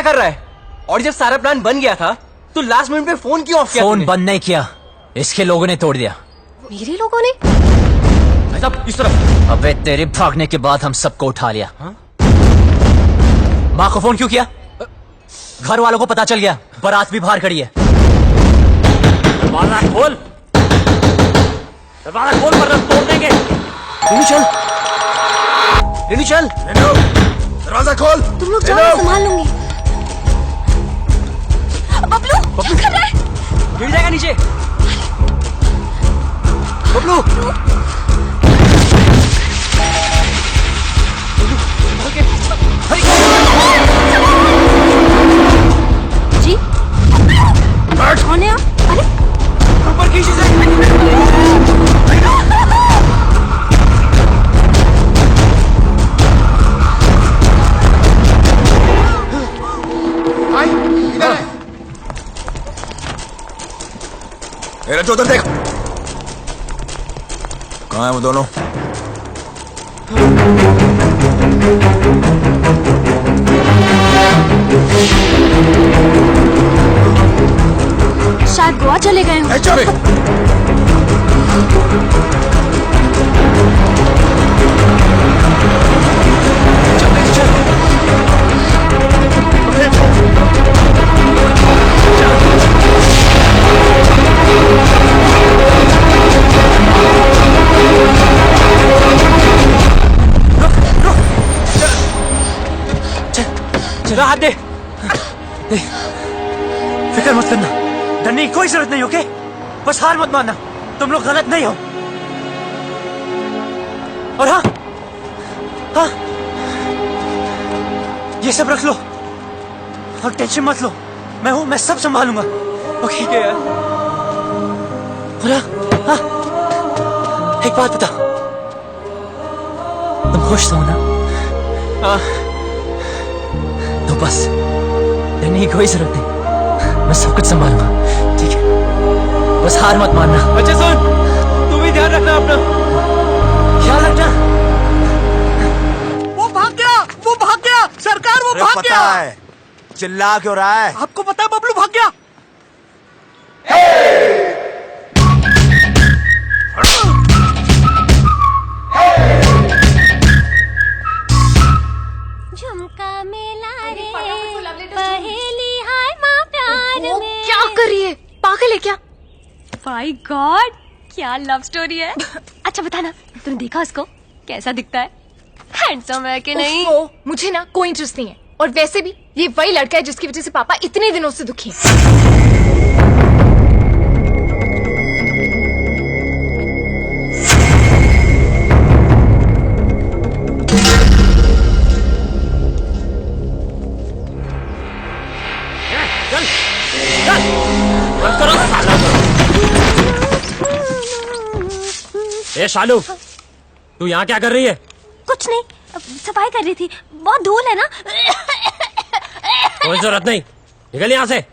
कर रहा है? और जब सारा प्लान बन गया था तो लास्ट मिनट पे फोन क्यों ऑफ किया? फोन बंद नहीं किया, इसके लोगों ने तोड़ दिया। मेरे लोगों ने? साहब इस तरफ। अबे तेरे भागने के बाद हम सबको उठा लिया। माँ को फोन क्यों किया? घर वालों को पता चल गया, बारात भी बाहर खड़ी है। दरवाजा खोल, दरवाजा खोल वरना तोड़ देंगे। रेनू चल, रेनू चल। रेनू, दरवाजा खोल। तुम लोग जाओ, संभाल लूंगी। बबलू क्या कर रहा है? गिर जाएगा नीचे। बबलू जी कौन है आप? अरे ऊपर खींच इसे। इधर है। रज्जू उधर देख, कहाँ है वो दोनों? शायद गोवा चले गए हो। चला हाथ दे। फिक्र मत करना, डरने की कोई जरूरत नहीं, ओके? बस हार मत मानना, तुम लोग गलत नहीं हो। और हाँ हाँ, ये सब रख लो और टेंशन मत लो, मैं हूं, मैं सब संभालूंगा, ओके? ठीक है यार। और हाँ, एक बात बता, तुम खुश हो ना? हाँ। तो बस डरने की कोई जरूरत नहीं, मैं सब कुछ संभालूंगा, ठीक है? बस हार मत मानना। अच्छा सुन, तू भी ध्यान रखना अपना, ख्याल रखना। वो भाग गया, वो भाग गया, सरकार वो भाग पता गया। है, चिल्ला क्यों रहा है? आपको पता है बबलू भाग गया? झुमका मेला रे पहेली हाय माँ प्यार में। क्या कर रही है, पागल है क्या? माय गॉड, क्या लव स्टोरी है। अच्छा बताना, तुमने देखा उसको? कैसा दिखता है? हैंडसम है कि नहीं? मुझे ना कोई इंटरेस्ट नहीं है, और वैसे भी ये वही लड़का है जिसकी वजह से पापा इतने दिनों से दुखी हैं। ए शालू, तू यहाँ क्या कर रही है? कुछ नहीं, सफाई कर रही थी, बहुत धूल है ना। कोई जरूरत नहीं, निकल यहाँ से,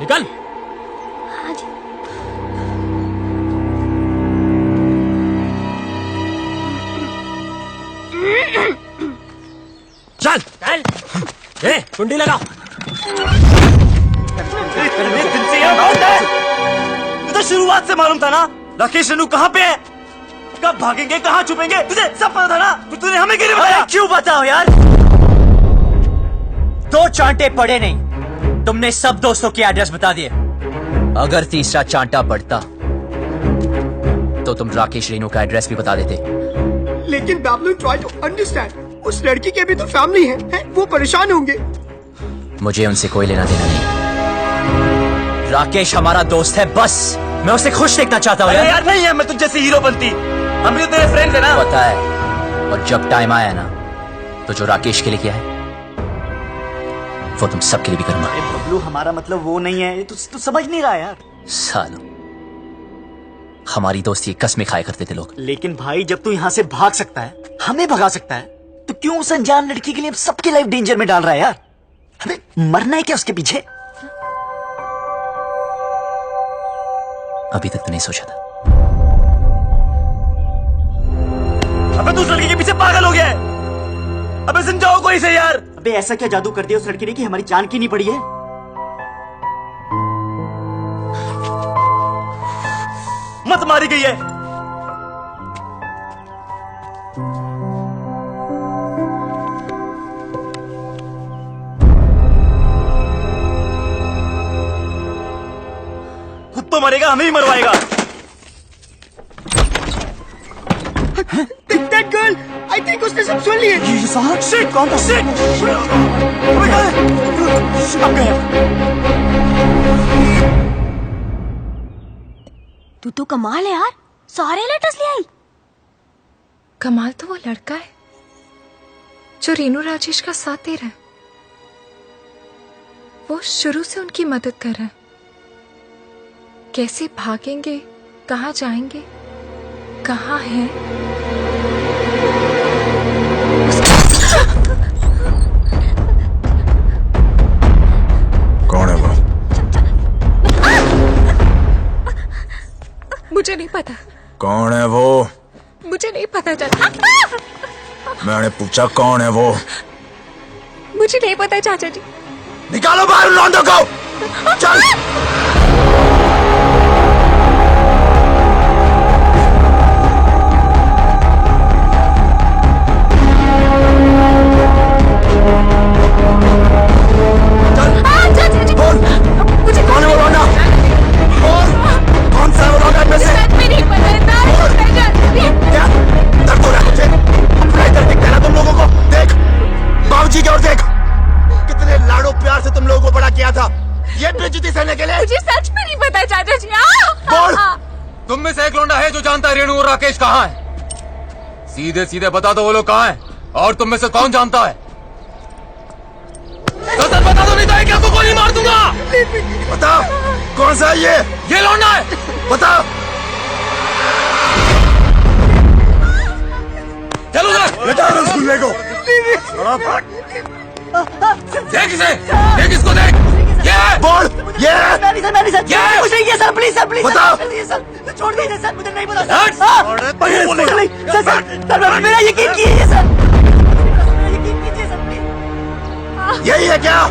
निकल। हाँ जी। चल चल, ए कुंडी लगाओ। तो शुरुआत से मालूम था ना राकेश रेनू कहाँ पे है, कब भागेंगे, कहाँ छुपेंगे, तुझे सब पता था ना, फिर तूने हमें क्यों नहीं बताया? क्यों बताओ यार, दो चांटे पड़े नहीं, तुमने सब दोस्तों के एड्रेस बता दिए। अगर तीसरा चांटा पड़ता तो तुम राकेश रेनू का एड्रेस भी बता देते। लेकिन बाबलू, ट्राई टू अंडरस्टैंड, उस लड़की के भी तो फैमिली है, वो परेशान होंगे। मुझे उनसे कोई लेना देना नहीं, राकेश हमारा दोस्त है, बस मैं उसे खुश देखना चाहता हूँ यार। नहीं है, मैं तुझ जैसी हीरो बनती, हम भी तो तेरे फ्रेंड है ना। पता है, और जब टाइम आया ना तो जो राकेश के लिए किया है वो तुम सबके लिए भी करूंगा। बबलू, हमारा मतलब वो नहीं है, तू समझ नहीं रहा यार। सालों, हमारी दोस्ती कसमें खाया करते थे लोग। लेकिन भाई, जब तू यहाँ से भाग सकता है, हमें भगा सकता है, तो क्यों उस अनजान लड़की के लिए सबकी लाइफ डेंजर में डाल रहा है यार? हमें मरना है क्या उसके पीछे? अभी तक तो नहीं सोचा था। अबे तू उस लड़की के पीछे पागल हो गया है, अबे समझाओ कोई से यार। अबे ऐसा क्या जादू कर दिया उस लड़की ने कि हमारी जान की नहीं पड़ी है? मत मारी गई है। खुद तो मरेगा, हमें ही मरवाएगा। That girl, I think उसने सब सुन लिए। ये साहब Shit! कौन था? Shit! अब गए। तू तो कमाल है यार, सारे लेटर्स ले आई। कमाल तो वो लड़का है जो रीनू राजेश का साथ दे रहा है। वो शुरू से उनकी मदद कर रहा है। कैसे भागेंगे, कहाँ जाएंगे, कहाँ हैं? कौन है वो? मुझे नहीं पता। कौन है वो? मुझे नहीं पता चाचा। मैंने पूछा कौन है वो? मुझे नहीं पता चाचा जी। निकालो बाहर लौंडों को। चल। बोल, कौन है वो लौंडा? बोल, कौन सा है वो लौंडा इनमें से? क्या? दर्द हो रहा है तुझे? इधर दिखता है ना तुम लोगों को? देख, बाबूजी की ओर देख। कितने लाडो प्यार से तुम लोगों को बड़ा किया था, ये बेइज्जती सहने के लिए? मुझे सच में नहीं पता चाचा जी। बोल। तुम में से एक लौंडा है जो जानता है रेणु और राकेश कहाँ है? सीधे सीधे बता दो वो लोग कहाँ हैं, और तुम में से कौन जानता है? तो सच बता दो, नहीं तो एक को गोली मार दूंगा। बता, कौन सा है ये लौंडा है। बता। चलो उधर। बेटा उस गुल्ले को। देख इसे, देख इसको, देख। ये बोल, ये मैंने सर क्या? कुछ नहीं किया सर, प्लीज सर, प्लीज बताओ। सर, छोड़ दीजिए सर, मुझे नहीं पता हट। सर, मेरा यकीन कीजिए सर, मेरा यकीन कीजिए सर, प्लीज। यही है क्या?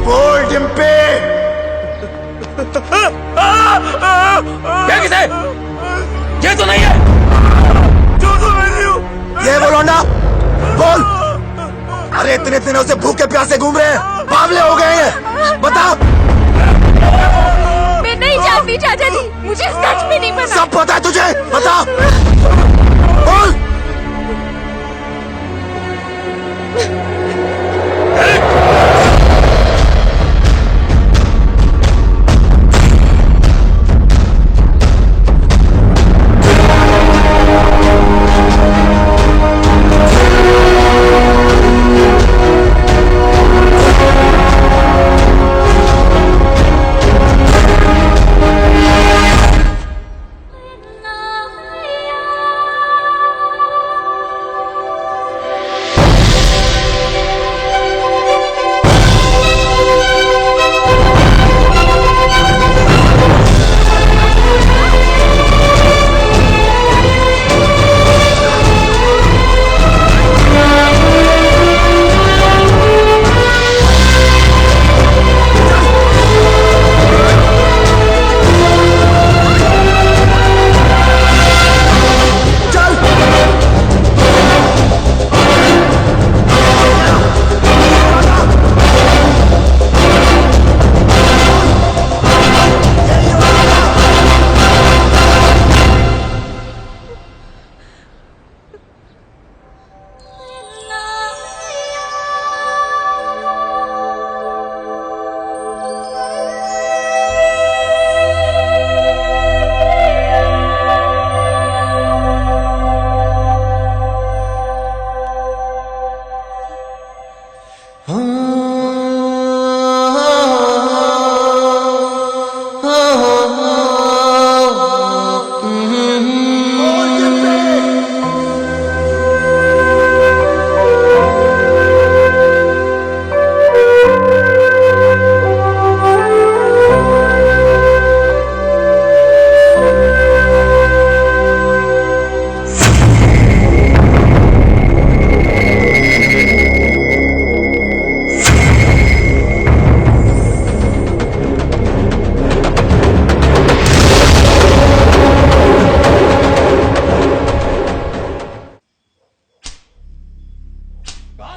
बोल डिम्पी। देख इसे, ये तो नहीं है। ये वो लौंडा, बोल। अरे इतने दिनों से भूखे प्यासे घूम रहे हैं, बावले हो गए हैं, बता। मैं नहीं जानती चाचा जी, मुझे सच में नहीं पता। सब पता है तुझे, बता। बोल।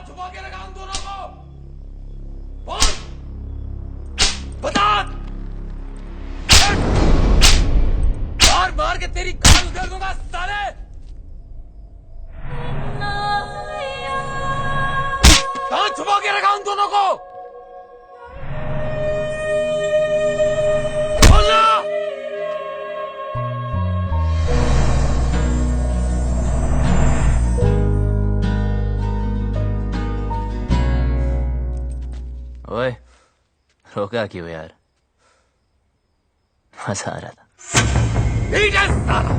छुपा के रखा उन दोनों को? बोल, बता। मार मार के तेरी गाल उधेड़ दूंगा साले। कहां छुपा के रखा उन दोनों को? बोलना। ओए, रोका क्यों यार? मजा आ रहा था। ठीक है साला।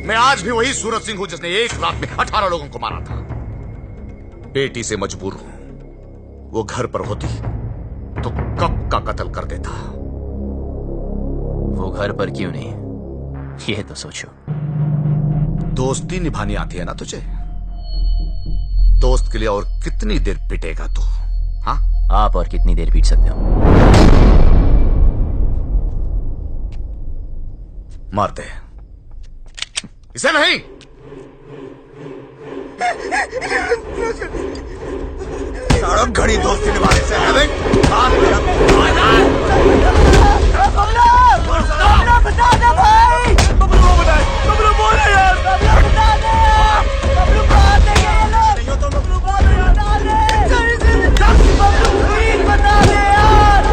मैं आज भी वही सूरज सिंह हूं जिसने एक रात में 18 लोगों को मारा था। बेटी से मजबूर हूं। वो घर पर होती तो कब का कत्ल कर देता। वो घर पर क्यों नहीं, ये तो सोचो। दोस्ती निभानी आती है ना तुझे? दोस्त के लिए और कितनी देर पिटेगा तू? हाँ, आप और कितनी देर पीट सकते हो? मारते इसे नहीं। सारा घड़ी दोस्ती निभाने से है भाई। बता दे भाई, बबलू बताए, बबलू बोले यार, बता दे, बबलू बात है ये लोग, नहीं हो तो बबलू बात है यार, बता दे, बबलू प्लीज बता दे यार,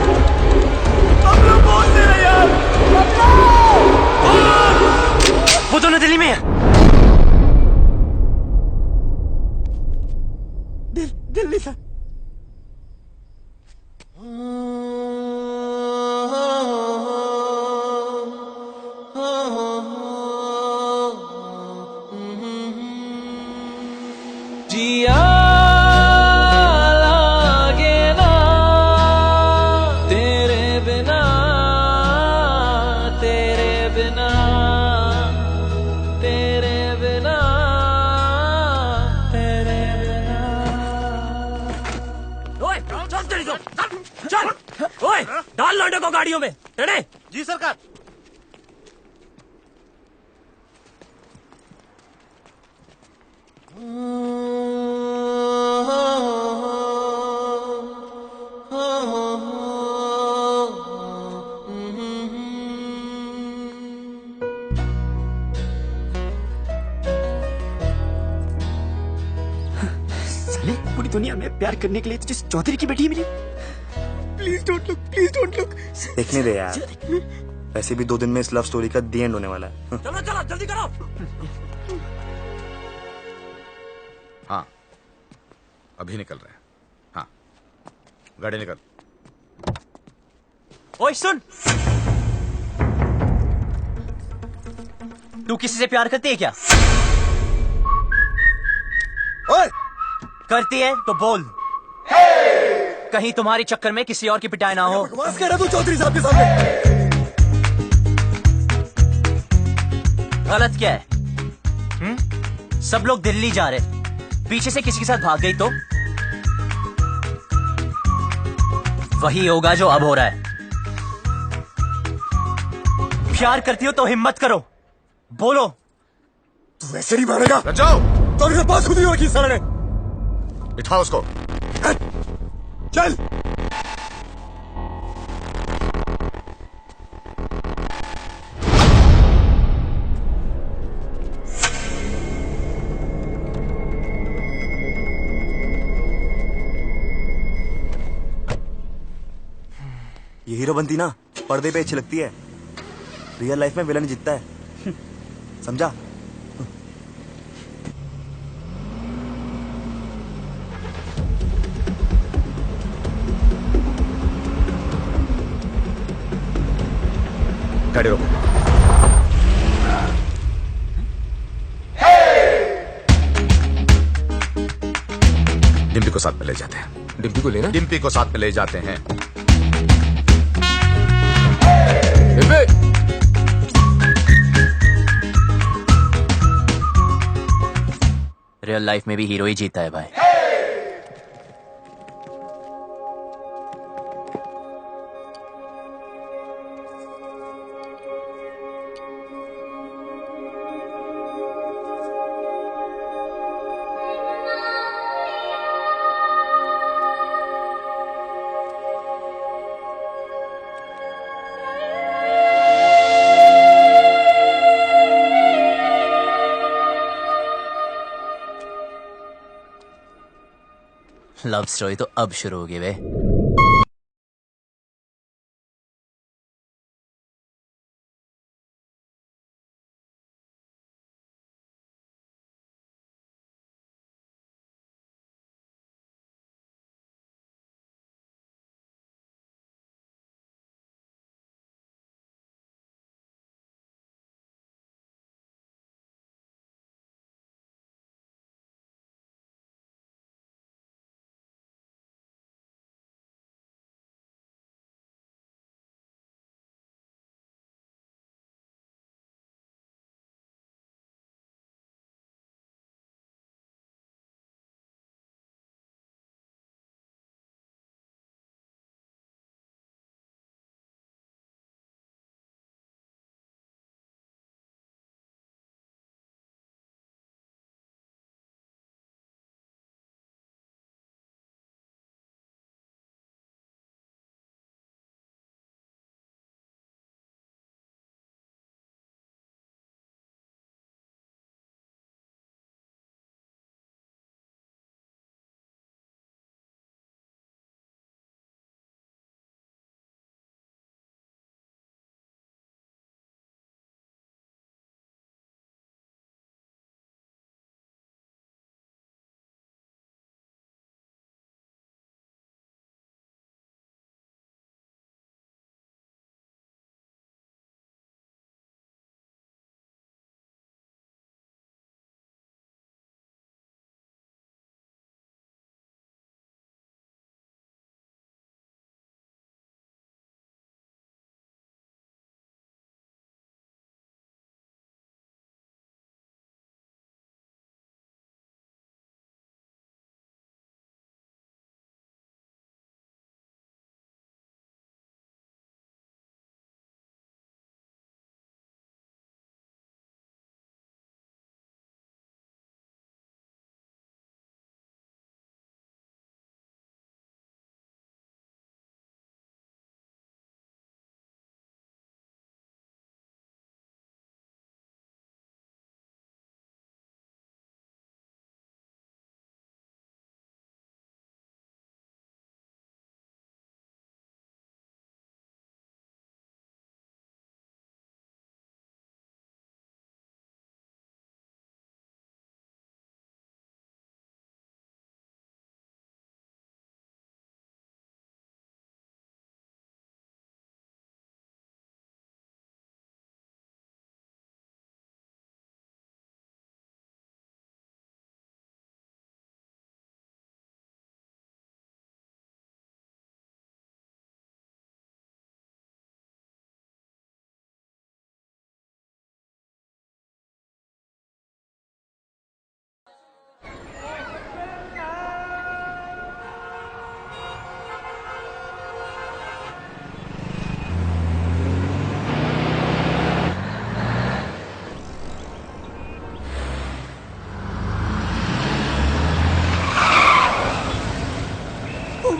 बबलू बोल दे यार, बबलू। वो दोनों दिल्ली में है। दिल्ली से। जिया लागे ना तेरे बिना, तेरे बिना, तेरे बिना, तेरे बिना। ओए चल तेरी तो चल। ओए डाल लौंडे को गाड़ियों में। टेढ़े। जी सरकार। साले पूरी दुनिया में प्यार करने के लिए तुझे चौधरी की बेटी मिली। Please don't look, please don't look. देखने दे यार, वैसे भी 2 दिन में इस लव स्टोरी का दी एंड होने वाला है। चलो चलो जल्दी करो। हाँ, अभी निकल रहे हैं। हाँ, गाड़ी निकल। ओए सुन, तू किसी से प्यार करती है क्या? ओए, करती है तो बोल। कहीं तुम्हारी चक्कर में किसी और की पिटाई ना हो। बकवास कर रहा तू चौधरी साहब के सामने। गलत क्या है? सब लोग दिल्ली जा रहे, पीछे से किसी के साथ भाग गई तो वही होगा जो अब हो रहा है। प्यार करती हो तो हिम्मत करो, बोलो। तू ऐसे नहीं मारेगा। जाओ, चौधरी साहब पास खुद ही रखी साले ने। बिठाओ उसको। चल। ये हीरो बनती ना पर्दे पे अच्छी लगती है, रियल लाइफ में विलन जीतता है, समझा? गाड़ी रोको। डिम्पी को साथ में ले जाते हैं। डिम्पी को लेना? डिम्पी को साथ में ले जाते हैं। डिम्पी! रियल लाइफ में भी हीरो ही जीता है भाई। लव स्टोरी तो अब शुरू होगी वे।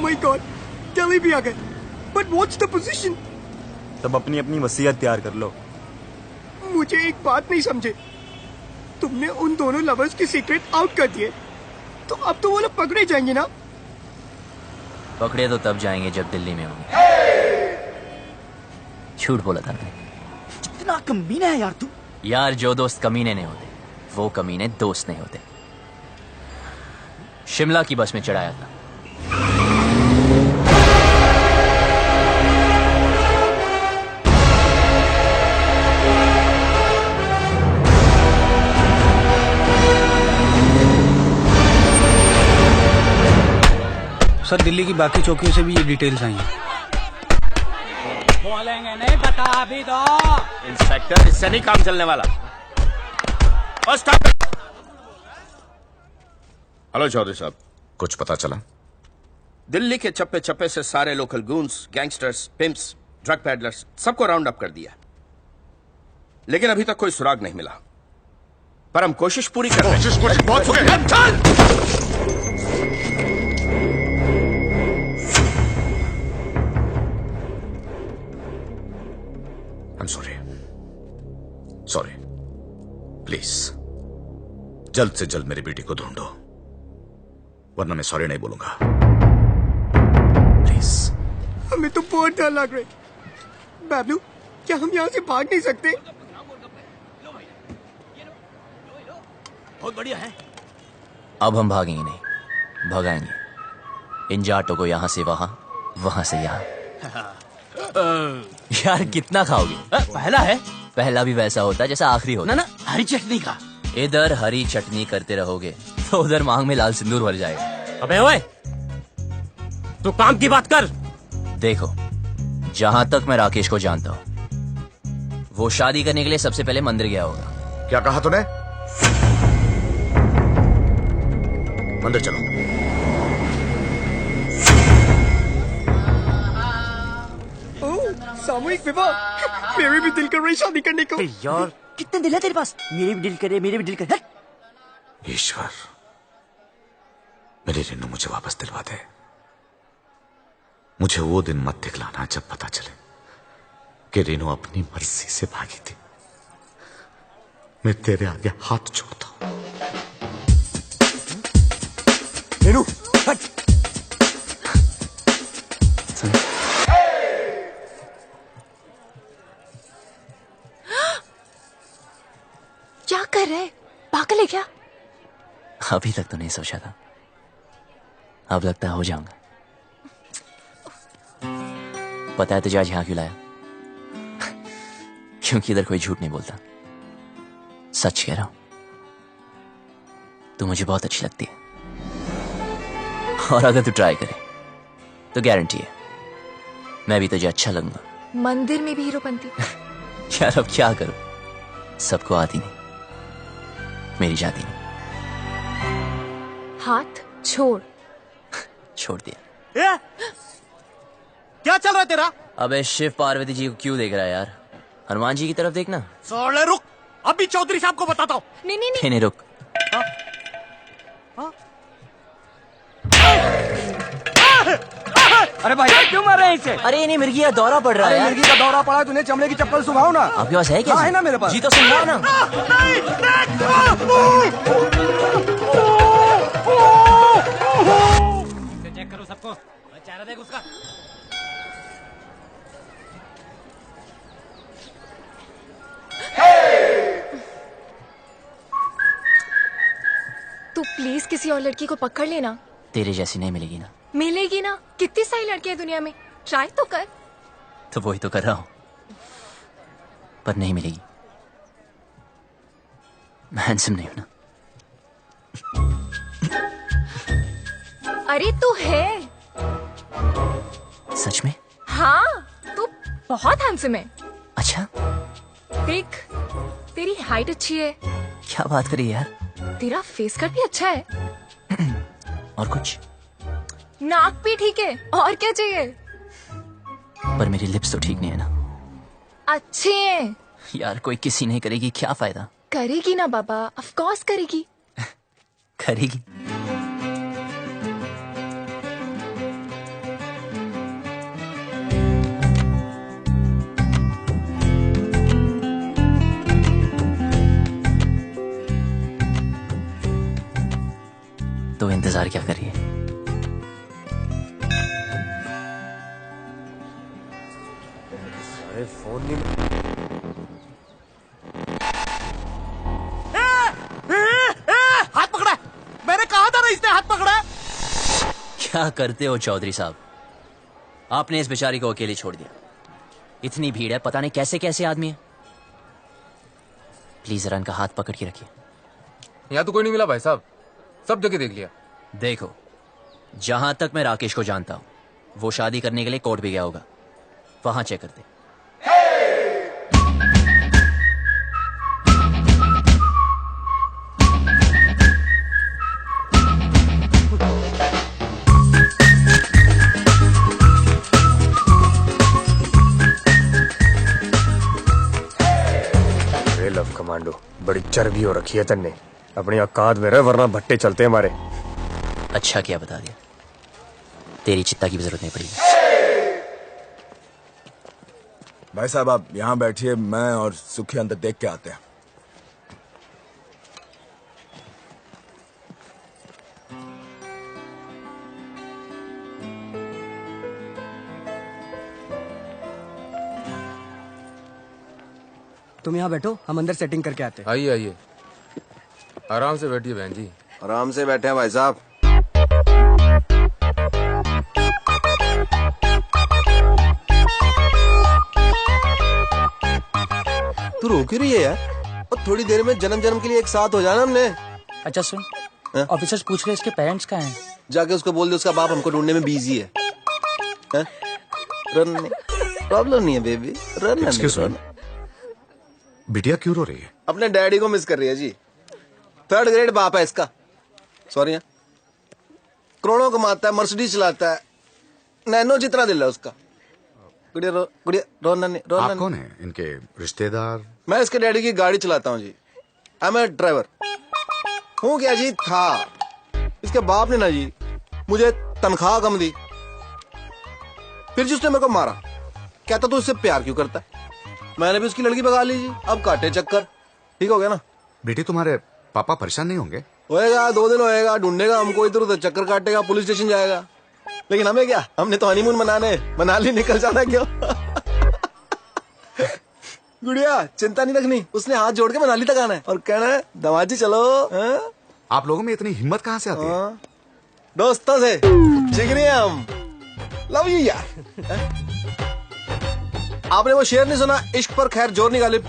my God, दिल्ली भी आ गए। But what's the position? तब अपनी अपनी वसीयत तैयार कर लो। मुझे एक बात नहीं समझे, तुमने उन दोनों लवर्स के सीक्रेट आउट कर दिए, तो अब तो वो लोग पकड़े जाएंगे ना? पकड़े तो तब जाएंगे जब दिल्ली में होंगे। झूठ बोला था मैंने। कितना कमीना है यार तू। यार जो दोस्त कमीने नहीं होते वो कमीने दोस्त नहीं होते। शिमला की बस में चढ़ाया था। सर दिल्ली की बाकी चौकियों से भी ये डिटेल्स आई हैं। बोलेंगे नहीं, बता भी दो। इंस्पेक्टर, इससे नहीं काम चलने वाला। और स्टॉप। हेलो चौधरी साहब, कुछ पता चला? दिल्ली के चप्पे चप्पे से सारे local goons, gangsters, pimps, drug peddlers सबको राउंड अप कर दिया, लेकिन अभी तक कोई सुराग नहीं मिला। पर हम कोशिश पूरी कर रहे हैं। बहुत हो गया। चल! I'm sorry. Sorry. प्लीज जल्द से जल्द मेरी बेटी को ढूंढो। वरना मैं सॉरी नहीं बोलूंगा। हमें तो बहुत डर लग रहा है। बाबलू, क्या हम यहाँ से भाग नहीं सकते? बहुत बढ़िया है। अब हम भागेंगे नहीं, भगाएंगे इन जाटों को यहाँ से वहां, वहां से यहाँ। यार कितना खाओगे? पहला है। पहला भी वैसा होता है जैसा आखिरी होता। ना हरी चटनी का। इधर हरी चटनी करते रहोगे तो उधर मांग में लाल सिंदूर भर जाएगा। अबे ओए, तू काम की बात कर। देखो, जहां तक मैं राकेश को जानता हूं, वो शादी करने के लिए सबसे पहले मंदिर गया होगा। क्या कहा तूने? मंदिर चलो। ओह, सामूहिक विवाह। मेरे भी दिल कर रही शादी करने को। यार कितने दिल है तेरे पास? मेरे भी दिल करे, मेरे भी दिल करे। ईश्वर, मेरी रेनू मुझे वापस दिलवा दे। मुझे वो दिन मत दिखलाना जब पता चले कि रेनू अपनी मर्जी से भागी थी। मैं तेरे आगे हाथ जोड़ता हूं। रेनू, हट। क्या कर रहे? पागल है क्या? अभी तक तो नहीं सोचा था, अब लगता है हो जाऊंगा। पता है तुझे आज यहां क्यों लाया? क्योंकि इधर कोई झूठ नहीं बोलता, सच कह रहा हूं। तू मुझे बहुत अच्छी लगती है, और अगर तू ट्राई करे तो गारंटी है मैं भी तुझे अच्छा लगूंगा। मंदिर में भी हीरोपंती। यार अब क्या करूं, सबको आती नहीं, मेरी जाती नहीं। हाथ छोड़। छोड़ दिया। क्या चल रहा है तेरा? अबे शिव पार्वती जी को क्यों देख रहा है यार? हनुमान जी की तरफ देखना। सोले रुक, अभी चौधरी साहब को बताता हूँ। नहीं नहीं नहीं रुक। अरे भाई क्यों मार रहे हैं इसे? अरे नहीं, मिर्गी का दौरा पड़ रहा है यार। मिर्गी का दौरा पड़ा, तूने चमड़े की चप्पल सुखाओ ना। आपके पास है क्या? हाँ, है ना मेरे पास। जी तो सुनवाओ ना। चेक करो सबको, चेहरा देख उसका। तू प्लीज किसी और लड़की को पकड़ लेना। तेरे जैसी नहीं मिलेगी ना। मिलेगी ना, कितनी सारी लड़कियां दुनिया में, ट्राई तो कर। तो वही तो कर रहा हूं, पर नहीं मिलेगी। मैं हैंडसम नहीं हूं ना। अरे तू है। सच में? हाँ, तू बहुत हैंडसम है। अच्छा, देख, तेरी हाइट अच्छी है। क्या बात करी यार? तेरा फेस कट भी अच्छा है। और कुछ? नाक भी ठीक है, और क्या चाहिए? पर मेरी लिप्स तो ठीक नहीं है ना। अच्छे हैं। यार कोई किसी नहीं करेगी, क्या फायदा? करेगी ना बाबा, ऑफ कोर्स करेगी। करेगी। तो इंतजार क्या करिए? अरे फोन नहीं। हाथ पकड़ा, मैंने कहा था ना इसने हाथ पकड़ा। क्या करते हो चौधरी साहब? आपने इस बेचारी को अकेले छोड़ दिया। इतनी भीड़ है, पता नहीं कैसे कैसे आदमी है। प्लीज जरा इनका हाथ पकड़ के रखिए। यहाँ तो कोई नहीं मिला भाई साहब, सब जगह देख लिया। देखो, जहां तक मैं राकेश को जानता हूं, वो शादी करने के लिए कोर्ट भी गया होगा, वहां चेक करते। लव कमांडो, बड़ी चर्बी हो रखी है तन्ने। अपनी औकात में रह, वरना भट्टे चलते हैं हमारे। अच्छा किया बता दिया, तेरी चिंता की भी जरूरत नहीं पड़ेगी। भाई साहब आप यहाँ बैठिए, मैं और सुखी अंदर देख के आते हैं। तुम यहाँ बैठो, हम अंदर सेटिंग करके आते हैं। आइए आइए, आराम से बैठिए बहन जी। आराम से बैठे हैं भाई साहब। तू रो क्यों रही है यार? और थोड़ी देर में जन्म जन्म के लिए एक साथ हो जाना हमने। अच्छा सुन, ऑफिसर्स पूछ रहे इसके पेरेंट्स कहाँ हैं? जाके उसको बोल दे उसका बाप हमको ढूंढने में बिजी है। रन प्रॉब्लम नहीं है बेबी, रन Excuse me. बिटिया क्यों रो रही है? अपने डैडी को मिस कर रही है जी। 3rd ग्रेड बाप है इसका। सॉरी, करोड़ों कमाता है, मर्सिडीज चलाता है, नैनो जितना दिल है उसका। गुड़िया रोना नहीं, रोना आप कौन है? इनके रिश्तेदार? मैं इसके डैडी की गाड़ी चलाता हूँ जी। I M A driver. हूँ क्या जी? था। इसके बाप ने ना जी मुझे तनख्वाह कम दी, फिर जी उसने मेरे को मारा। कहता तो उससे प्यार क्यों करता है? मैंने भी उसकी लड़की भगा ली जी। अब काटे चक्कर। ठीक हो गया ना? बेटी तुम्हारे पापा परेशान नहीं होंगे? होएगा, 2 दिन होएगा, ढूंढेगा हमको, इधर उधर चक्कर काटेगा, पुलिस स्टेशन जाएगा। लेकिन हमें क्या, हमने तो हनीमून मनाने मनाली निकल जाना क्यों? गुड़िया चिंता नहीं रखनी, उसने हाथ जोड़ के मनाली तक आना है और कहना है दमाजी चलो। आप लोगों में इतनी हिम्मत कहाँ से आती है? दोस्तों से जिगरी हैं हम। लव यू यार। आपने वो शेर नहीं सुना, इश्क पर खैर जोर नहीं गालिब?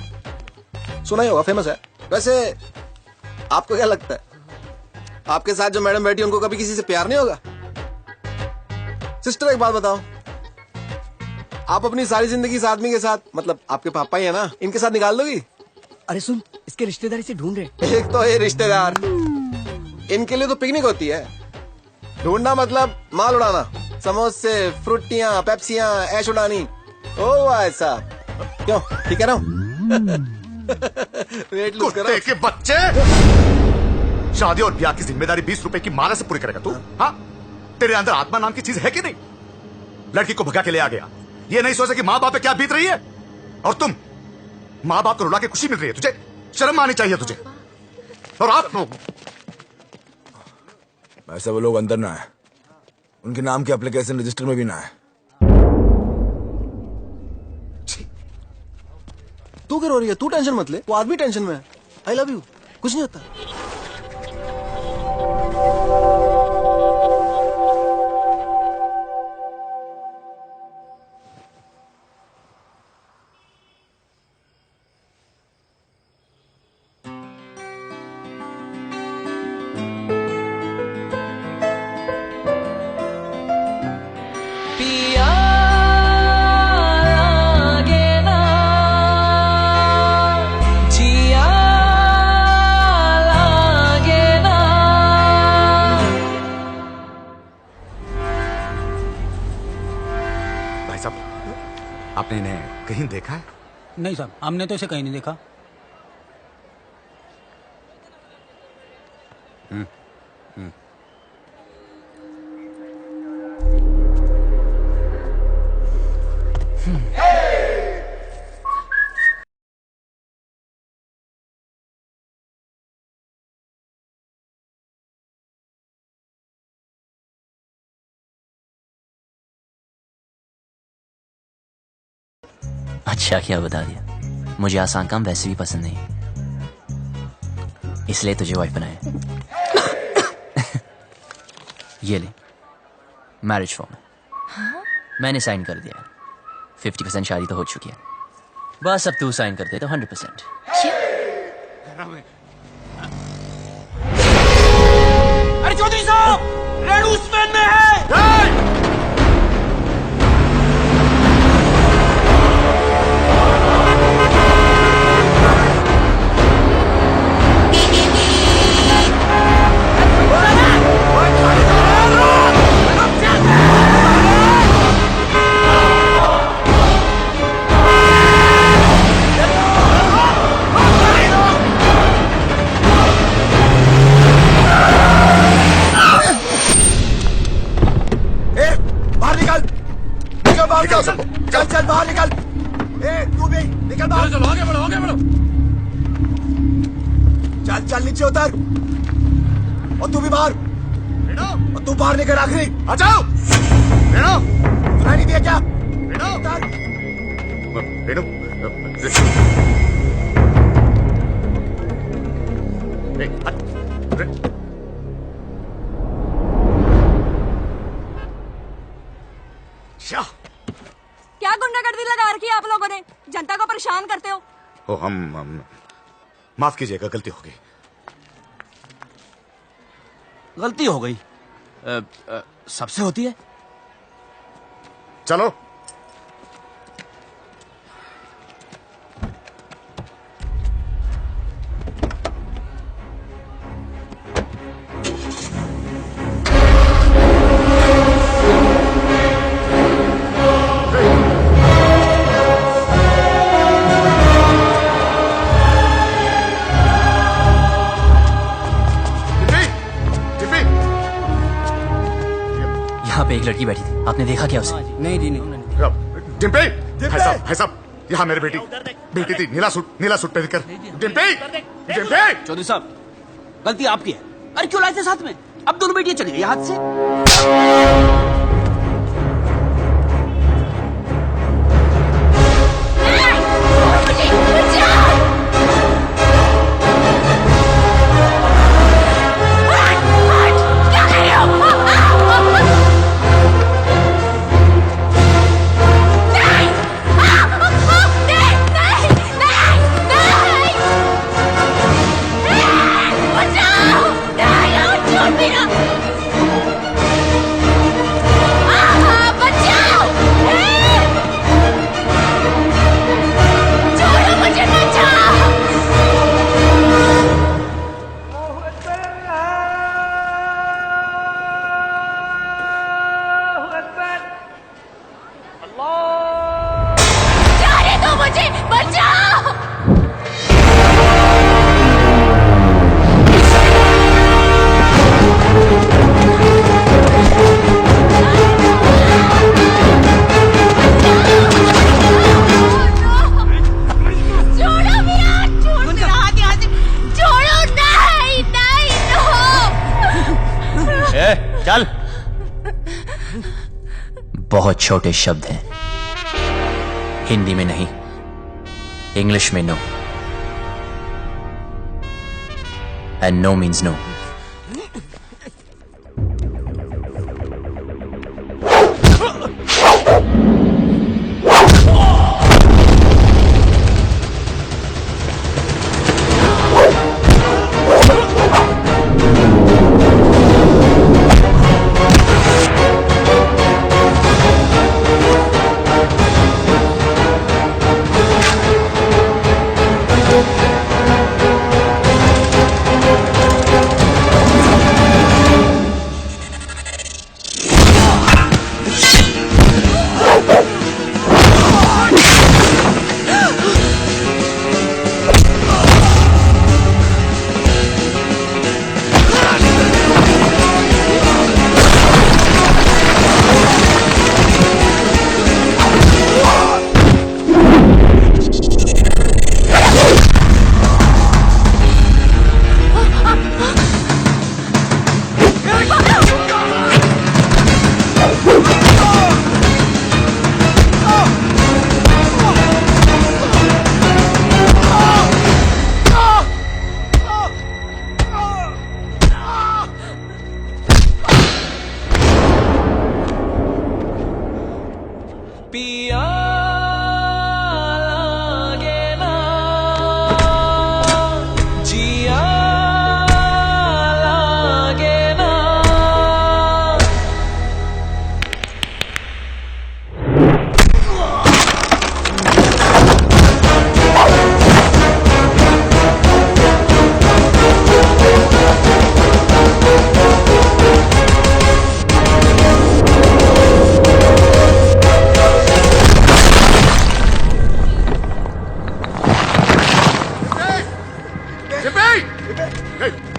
सुना ही होगा, फेमस है। वैसे आपको क्या लगता है, आपके साथ जो मैडम बैठी उनको कभी किसी से प्यार नहीं होगा? सिस्टर एक बात बताओ, आप अपनी सारी जिंदगी इस आदमी के साथ, मतलब आपके पापा ही है ना, इनके साथ निकाल दोगी? अरे सुन, इसके रिश्तेदारी से ढूंढ रहे। एक तो ये रिश्तेदार, इनके लिए तो पिकनिक होती है। ढूंढना मतलब माल उड़ाना, समोसे, फ्रूटियां, पेप्सियां, ऐश उड़ानी। ओ ऐसा क्यों? ठीक है ना? वेट लूज करो। कुत्ते के बच्चे! शादी और ब्याह की जिम्मेदारी 20 रुपए की माला से पूरी करेगा तू? हाँ? तेरे अंदर आत्मा नाम की चीज है कि नहीं? लड़की को भगा के ले आ गया, ये नहीं सोचा कि माँ बाप पे क्या बीत रही है? और तुम माँ बाप को रुला के खुशी मिल रही है तुझे? शर्म आनी चाहिए तुझे। और आप ऐसे वो लोग अंदर ना है, उनके नाम के एप्लीकेशन रजिस्टर में भी ना है। तू क्या रो रही है? तू टेंशन मत ले, वो आदमी टेंशन में है। आई लव यू, कुछ नहीं होता। आपने इन्हें कहीं देखा है? नहीं साहब, हमने तो इसे कहीं नहीं देखा। अच्छा क्या बता दिया, मुझे आसान काम वैसे भी पसंद नहीं, इसलिए तुझे वाइफ बनाया। ये ले मैरिज फॉर्म। मैंने साइन कर दिया। 50% शादी तो हो चुकी है, बस अब तू साइन कर दे तो 100%। अरे चौधरी साहब, रेणु स्पेन में है। चल चल बाहर निकल। तू भी निकल बाहर। चलो आगे बढ़ो, आगे बढ़ो। चल चल नीचे उतर, और तू भी बाहर। और तू बाहर निकल। आखिरी आ जाओ। सुनाई नहीं दिया क्या? क्या गुंडागर्दी लगा रखी है आप लोगों ने? जनता को परेशान करते हो। ओ हम माफ कीजिएगा, गलती हो गई। गलती हो गई? सबसे होती है। चलो। यहाँ पे एक लड़की बैठी थी, आपने देखा क्या उसे? नहीं जी नहीं। डिम्पी, भाई साहब, यहाँ मेरी बेटी थी, नीला सूट पहन कर। डिम्पी, चौधरी साहब, गलती आपकी है। अरे क्यों लाए थे साथ में? अब दोनों बेटियां चली गई हाथ से। चल। बहुत छोटे शब्द हैं, हिंदी में नहीं, इंग्लिश में no, and no means no.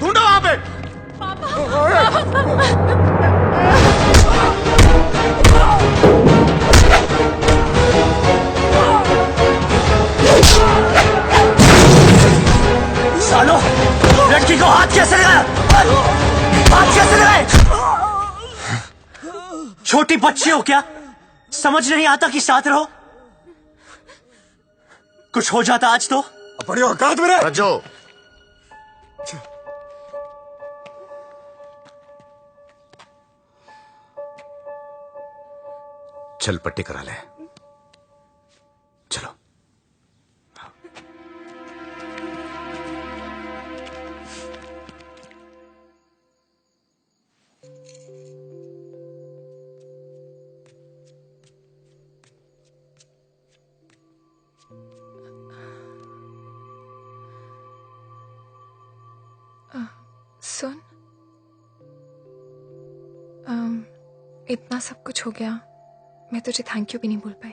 ढूंढो वहां पे। सालो, लड़की को हाथ कैसे लगाया? हाथ कैसे लगाए? छोटी बच्ची हो क्या? समझ नहीं आता कि साथ रहो? कुछ हो जाता आज तो अपनी औकात में रह। रज्जो, चल पट्टी करा ले। चलो। सुन, इतना सब कुछ हो गया, मैं तुझे थैंक यू भी नहीं बोल पाई।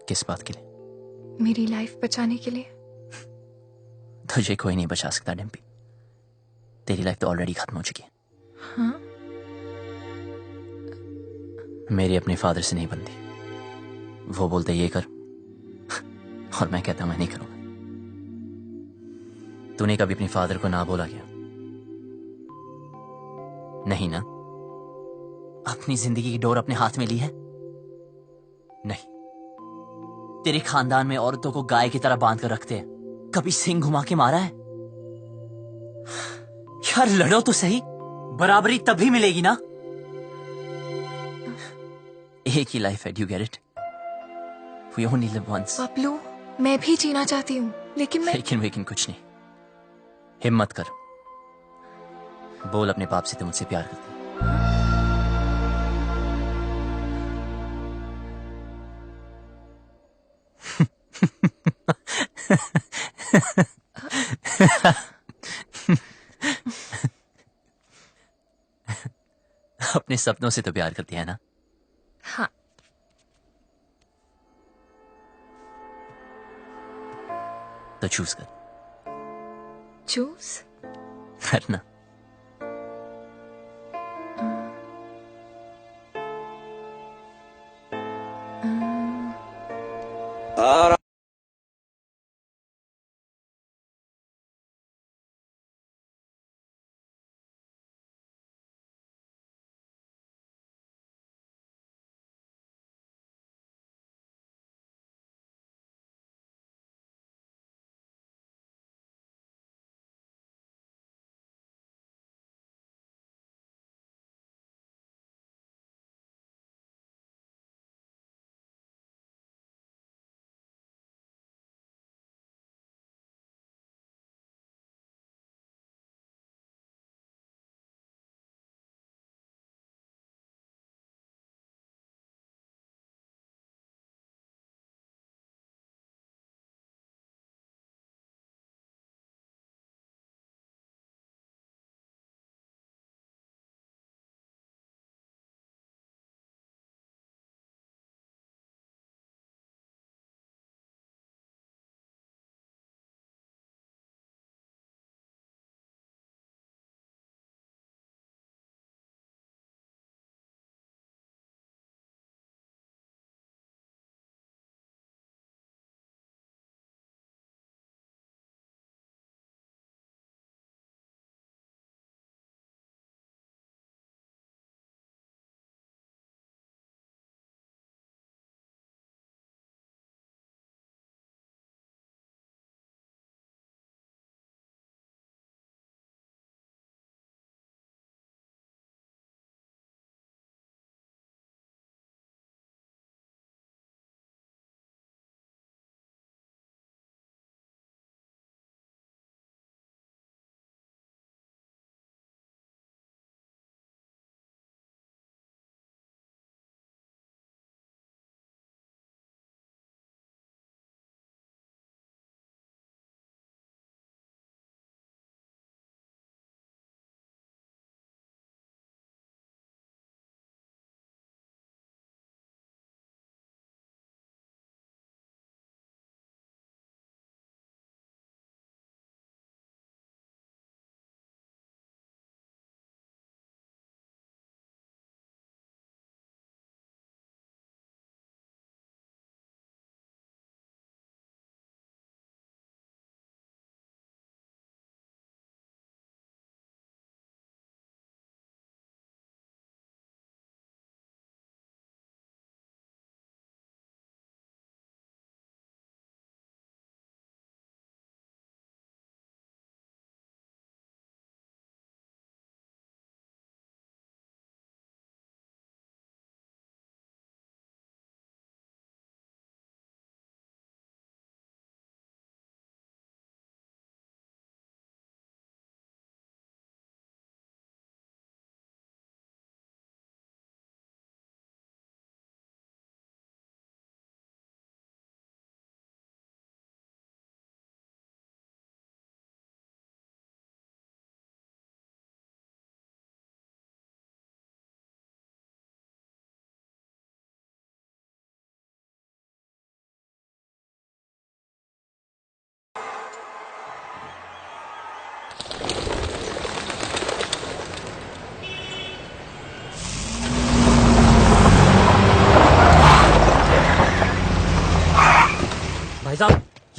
किस बात के लिए? मेरी लाइफ बचाने के लिए। तुझे कोई नहीं बचा सकता डिम्पी, तेरी लाइफ तो ऑलरेडी खत्म हो चुकी है। हाँ? मेरी अपने फादर से नहीं बनती। वो बोलते ये कर और मैं कहता मैं नहीं करूंगा। तूने कभी अपने फादर को ना बोला क्या? नहीं ना? अपनी जिंदगी की डोर अपने हाथ में ली है? नहीं। तेरे खानदान में औरतों को गाय की तरह बांध कर रखते हैं, कभी सिंग घुमा के मारा है? यार लड़ो तो सही, बराबरी तभी मिलेगी ना। एक ही लाइफ है, do get it? We only live once. Paplu, मैं भी जीना चाहती हूँ, लेकिन लेकिन कुछ नहीं। हिम्मत कर, बोल अपने बाप से तुम मुझसे प्यार करती। अपने सपनों से तो प्यार करती है ना? हाँ। तो चूज कर। चूज करना।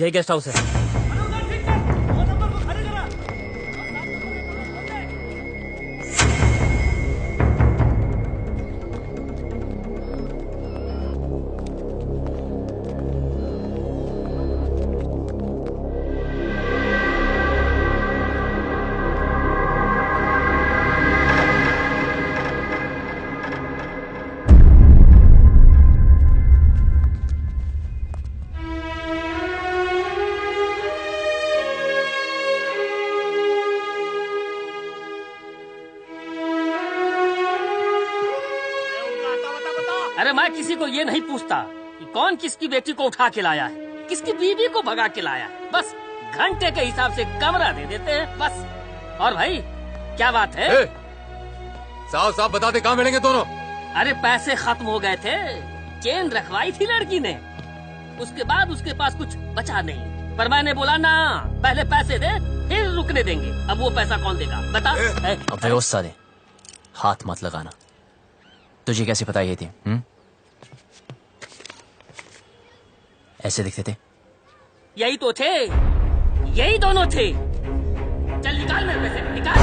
यही गेस्ट हाउस है। अरे मैं किसी को ये नहीं पूछता कि कौन किसकी बेटी को उठा के लाया है, किसकी बीवी को भगा के लाया है। बस घंटे के हिसाब से कमरा दे देते हैं बस। और भाई क्या बात है? साफ साफ बता दे कहाँ मिलेंगे दोनों। अरे पैसे खत्म हो गए थे, चेन रखवाई थी लड़की ने, उसके बाद उसके पास कुछ बचा नहीं। पर मैंने बोला ना, पहले पैसे दे फिर रुकने देंगे। अब वो पैसा कौन देगा बता? अब व्यवस्था दे, हाथ मत लगाना। तुझे कैसे पता ये थी? ऐसे दिखते थे? यही तो थे, यही दोनों थे। चल निकाल मेरे पैसे, निकाल।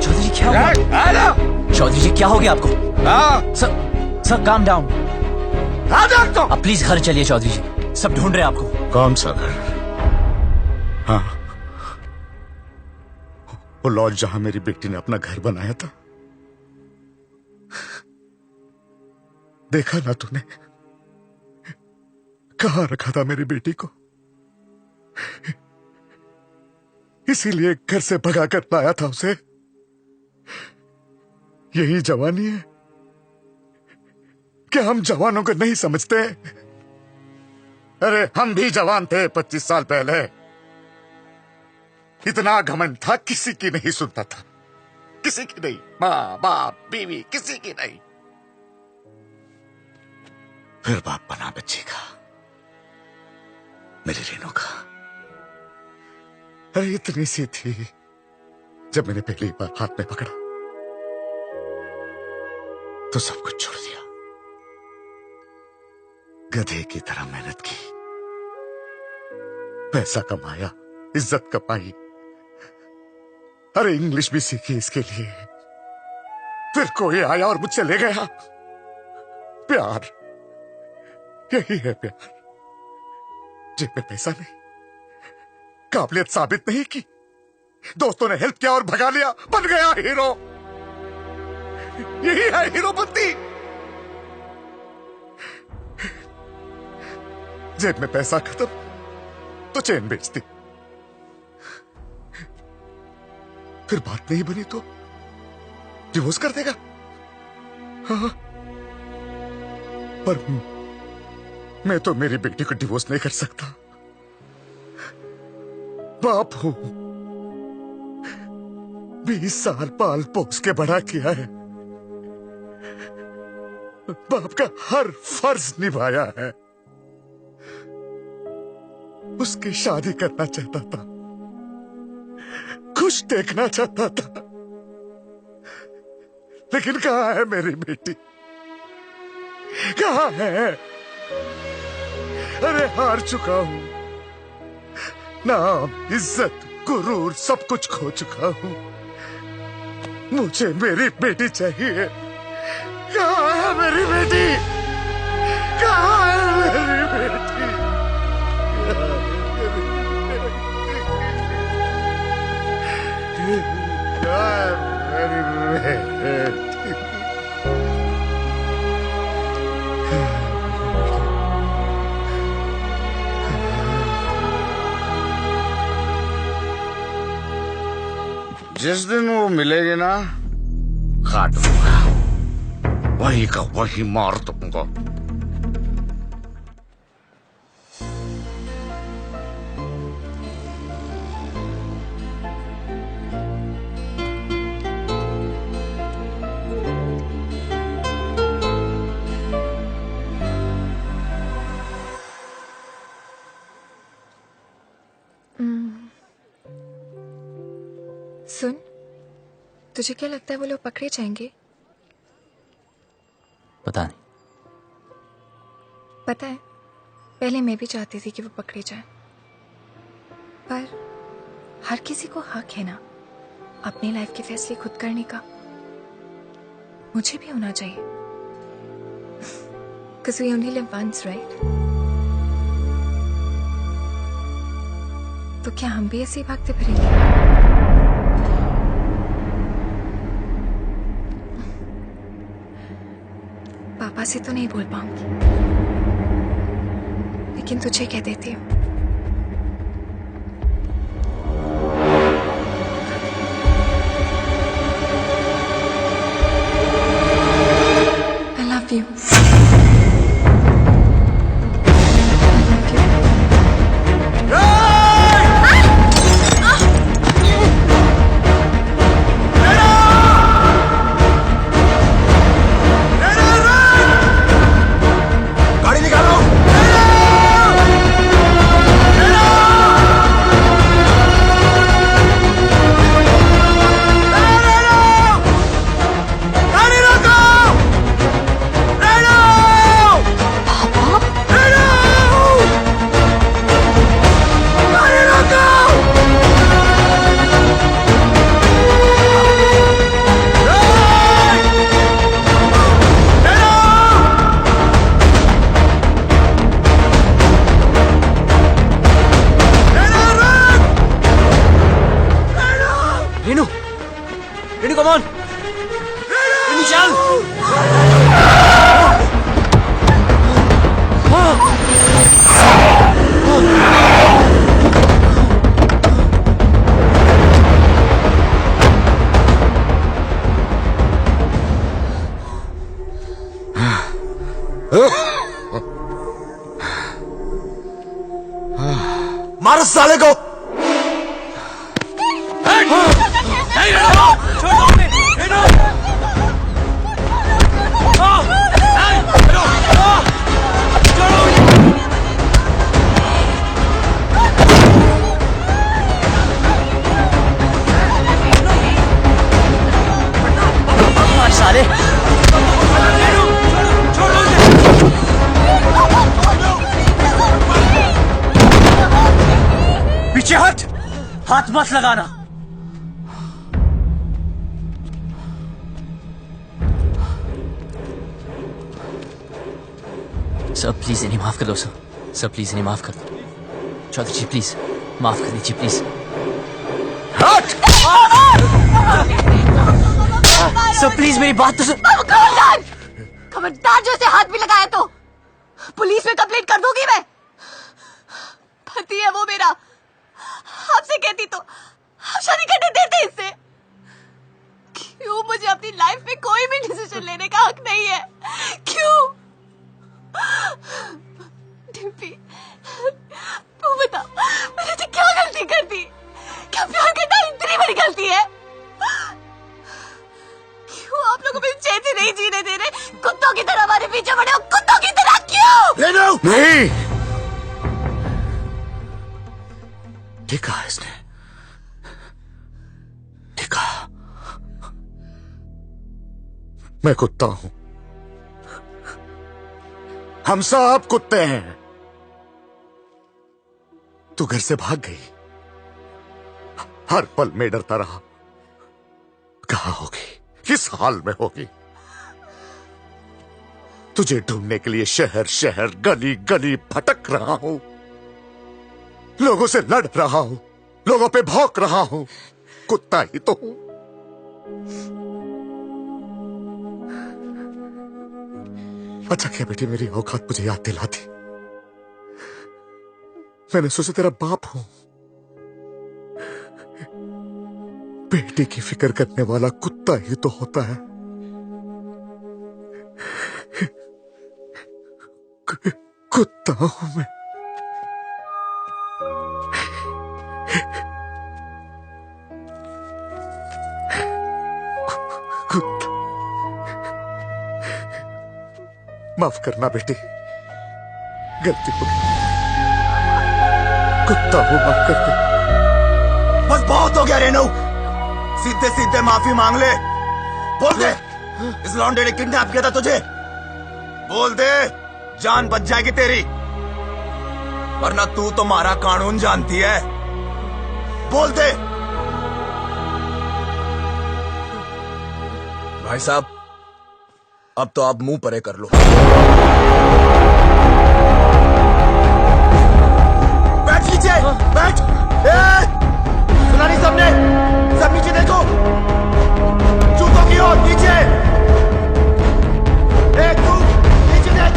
चौधरी जी क्या हुआ? चौधरी जी क्या हो गया आपको? Sir calm down. अब प्लीज घर चलिए चौधरी जी, सब ढूंढ रहे हैं आपको। कौन सा घर? हाँ, वो लॉज जहां मेरी बेटी ने अपना घर बनाया था। देखा ना तूने कहां रखा था मेरी बेटी को? इसीलिए घर से भगा कर लाया था उसे। यही जवानी है क्या? हम जवानों को नहीं समझते? अरे हम भी जवान थे 25 साल पहले। इतना घमंड था, किसी की नहीं सुनता था, किसी की नहीं। माँ बाप बीवी किसी की नहीं। फिर बाप बना बच्ची का, मेरी रेनू का। अरे इतनी सी थी जब मैंने पहली बार हाथ में पकड़ा तो सब कुछ छोड़ दिया। गधे की तरह मेहनत की, पैसा कमाया, इज्जत कमाई, अरे इंग्लिश भी सीखी इसके लिए। फिर कोई आया और मुझसे ले गया। प्यार, यही है प्यार। जेब में पैसा नहीं, काबिलियत साबित नहीं की, दोस्तों ने हेल्प किया और भगा लिया, बन गया हीरो। यही है हीरोपंती। जेब में पैसा खत्म तो चेन बेचती, फिर बात नहीं बनी तो डिवोर्स कर देगा। हाँ, पर मैं तो मेरी बेटी को डिवोर्स नहीं कर सकता। बाप हूं, 20 साल पाल पोस के बड़ा किया है, बाप का हर फर्ज निभाया है। उसकी शादी करना चाहता था, खुश देखना चाहता था, लेकिन कहां है मेरी बेटी? कहां है? अरे हार चुका हूं, नाम, इज्जत, गुरूर सब कुछ खो चुका हूं। मुझे मेरी बेटी चाहिए। कहां है मेरी बेटी? कहां है मेरी बेटी? जिस दिन वो मिलेगी ना, काट दूंगा, वही का वही मार दूंगा। सुन, तुझे क्या लगता है वो लोग पकड़े जाएंगे? पता नहीं। पता है, पहले मैं भी चाहती थी कि वो पकड़े जाए, पर हर किसी को हक है ना अपनी लाइफ के फैसले खुद करने का। मुझे भी होना चाहिए। Because we only live once, right? तो क्या हम भी ऐसे ही भागते फिरेंगे? पापा से तो नहीं बोल पाऊंगी, लेकिन तुझे कह देती हूँ। I love you. गाड़ी निकालो। रेनू, रेनू कम ऑन, रेनू चल। मारो साले को। साले पीछे हट, हाथ मत लगाना। सर प्लीज इन्हें माफ कर दो सर। सर प्लीज इन्हें माफ कर दो। चौधरी जी प्लीज माफ कर दीजिए प्लीज। सर प्लीज मेरी बात तो सुन। खबरदार, खबरदार जो इसे हाथ भी लगाया तो पुलिस में कंप्लेंट कर दूंगी मैं। पति है वो मेरा, आपसे कहती तो आप शादी करने देते इससे। क्यों मुझे अपनी लाइफ में कोई भी डिसीजन लेने का हक नहीं है? क्यों? डिम्पी, तू बता, मैंने तो क्या गलती कर दी? क्या प्यार करना इतनी बड़ी गलती है? क्यों आप लोगों में चैन से नहीं जीने दे रहे? कुत्तों की तरह हमारे पीछे पड़े हो, कुत्तों की तरह। क्यों? नहीं, देखा है इसने, देखा। मैं कुत्ता हूं, हम सब कुत्ते हैं। तू घर से भाग गई, हर पल में डरता रहा। कहां होगी, किस हाल में होगी? तुझे ढूंढने के लिए शहर शहर गली गली भटक रहा हूं, लोगों से लड़ रहा हूं, लोगों पे भौंक रहा हूं। कुत्ता ही तो हूं। अच्छा क्या बेटी मेरी औकात मुझे याद दिलाती। मैंने सोचा तेरा बाप हूं। बेटी की फिक्र करने वाला कुत्ता ही तो होता है। कुत्ता हूं मैं। कुत्ता। माफ करना बेटी, गलती हो गई। कुत्ता हूं, माफ कर दे। बस बहुत हो गया रेनू, सीधे सीधे माफी मांग ले। बोल दे इस लौंडे ने किडनैप किया था तुझे। बोल दे, जान बच जाएगी तेरी, वरना तू तो हमारा कानून जानती है। बोल दे। भाई साहब, अब तो आप मुंह परे कर लो। बैठ नीचे, बैठ। सुना नहीं सबने? सब नीचे देखो, जूतों की ओर नीचे। तू नीचे देख।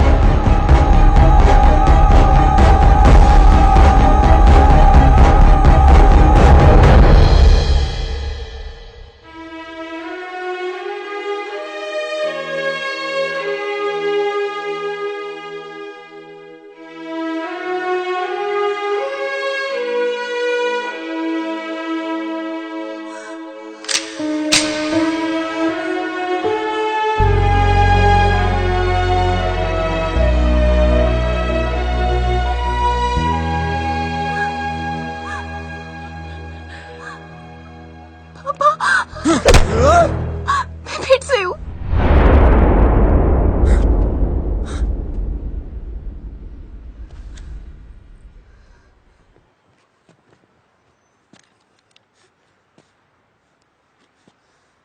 मैं फिर से हूँ।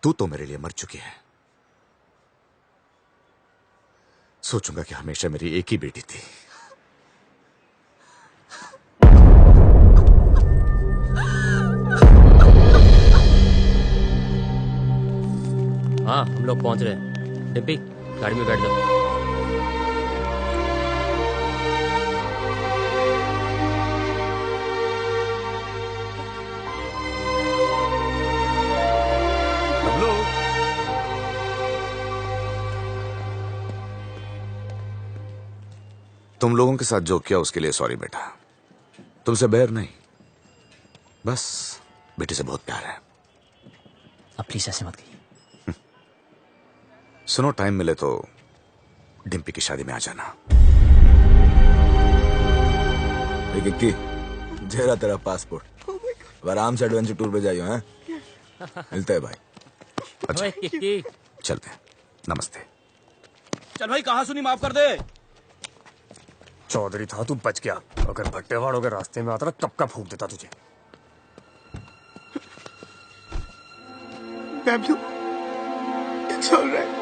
तू तो मेरे लिए मर चुकी है। सोचूंगा कि हमेशा मेरी एक ही बेटी थी। हाँ, हम लोग पहुंच रहे हैं। डिम्पी, गाड़ी में बैठ जाओ। तुम लोगों के साथ जो किया उसके लिए सॉरी बेटा। तुमसे बैर नहीं, बस बेटी से बहुत प्यार है। अब प्लीज ऐसे मत कहिए। सुनो, टाइम मिले तो डिम्पी की शादी में आ जाना। किक्की, जेरा तेरा पासपोर्ट। अब आराम से एडवेंचर टूर पे जाइयो हैं। मिलते हैं भाई। अच्छा, किक्की, चलते हैं। नमस्ते। चल भाई, कहाँ सुनी, माफ कर दे। चौधरी था, तू बच गया। अगर भट्टेवाड़ों के रास्ते में आता ना, कब का फूंक देता तुझे। बैब्लू, it's all right.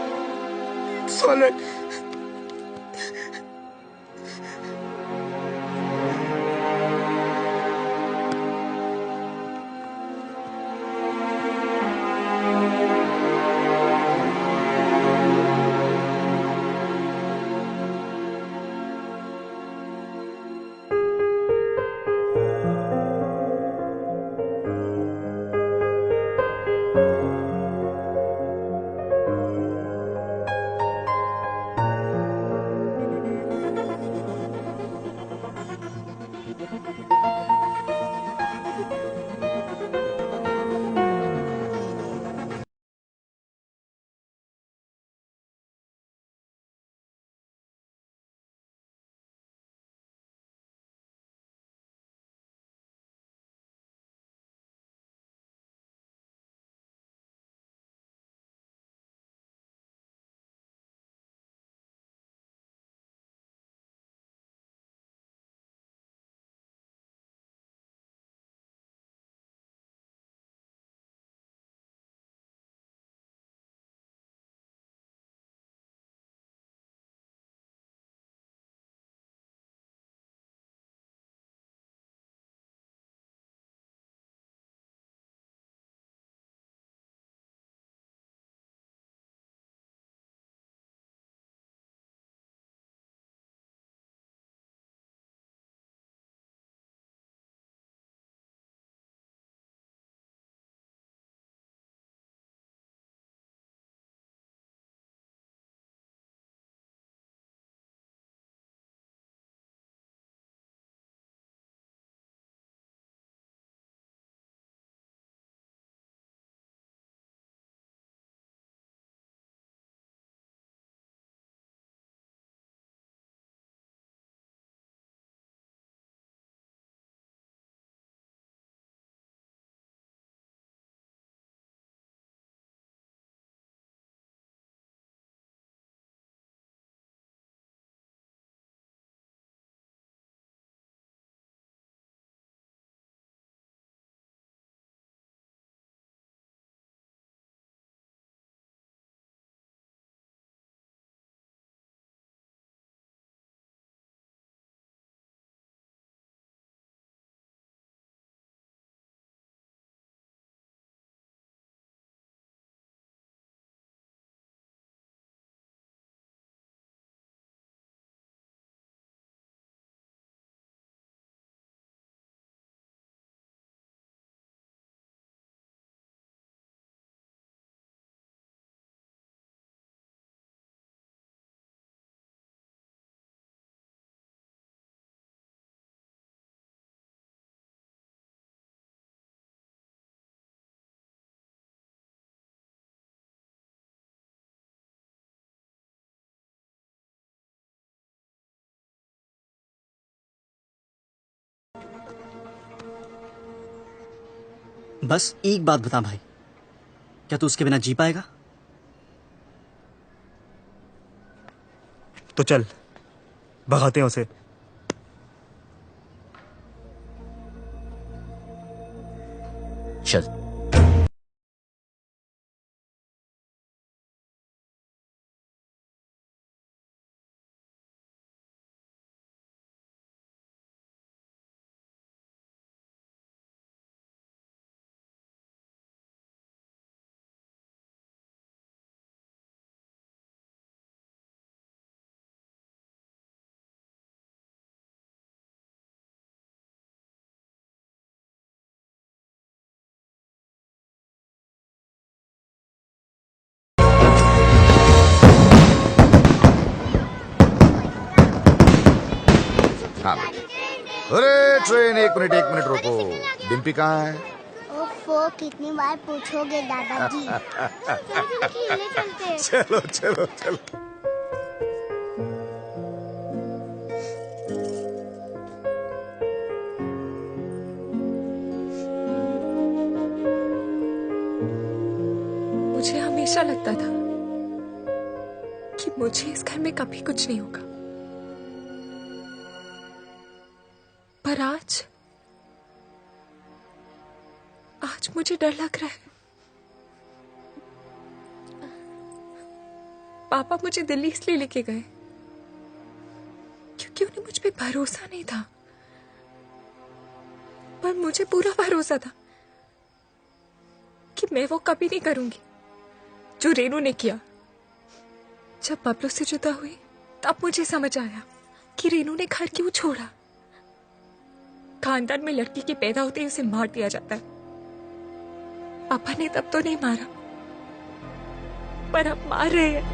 It's all right. बस एक बात बता भाई, क्या तू उसके बिना जी पाएगा? तो चल भगाते हैं उसे। चल। हाँ बेटे। अरे ट्रेन एक मिनट रोको। डिम्पी कहाँ है? ओफो, कितनी बार पूछोगे दादाजी। खेलने चलते हैं। चलो चलो चलो। मुझे हमेशा लगता था कि मुझे इस घर में कभी कुछ नहीं होगा, पर आज मुझे डर लग रहा है। पापा मुझे दिल्ली इसलिए लेके गए क्योंकि उन्हें मुझ पे भरोसा नहीं था, पर मुझे पूरा भरोसा था कि मैं वो कभी नहीं करूंगी जो रेनू ने किया। जब बबलू से जुदा हुई तब मुझे समझ आया कि रेनू ने घर क्यों छोड़ा। खानदान में लड़की के पैदा होते ही उसे मार दिया जाता है। पापा ने तब तो नहीं मारा, पर अब मार रहे हैं।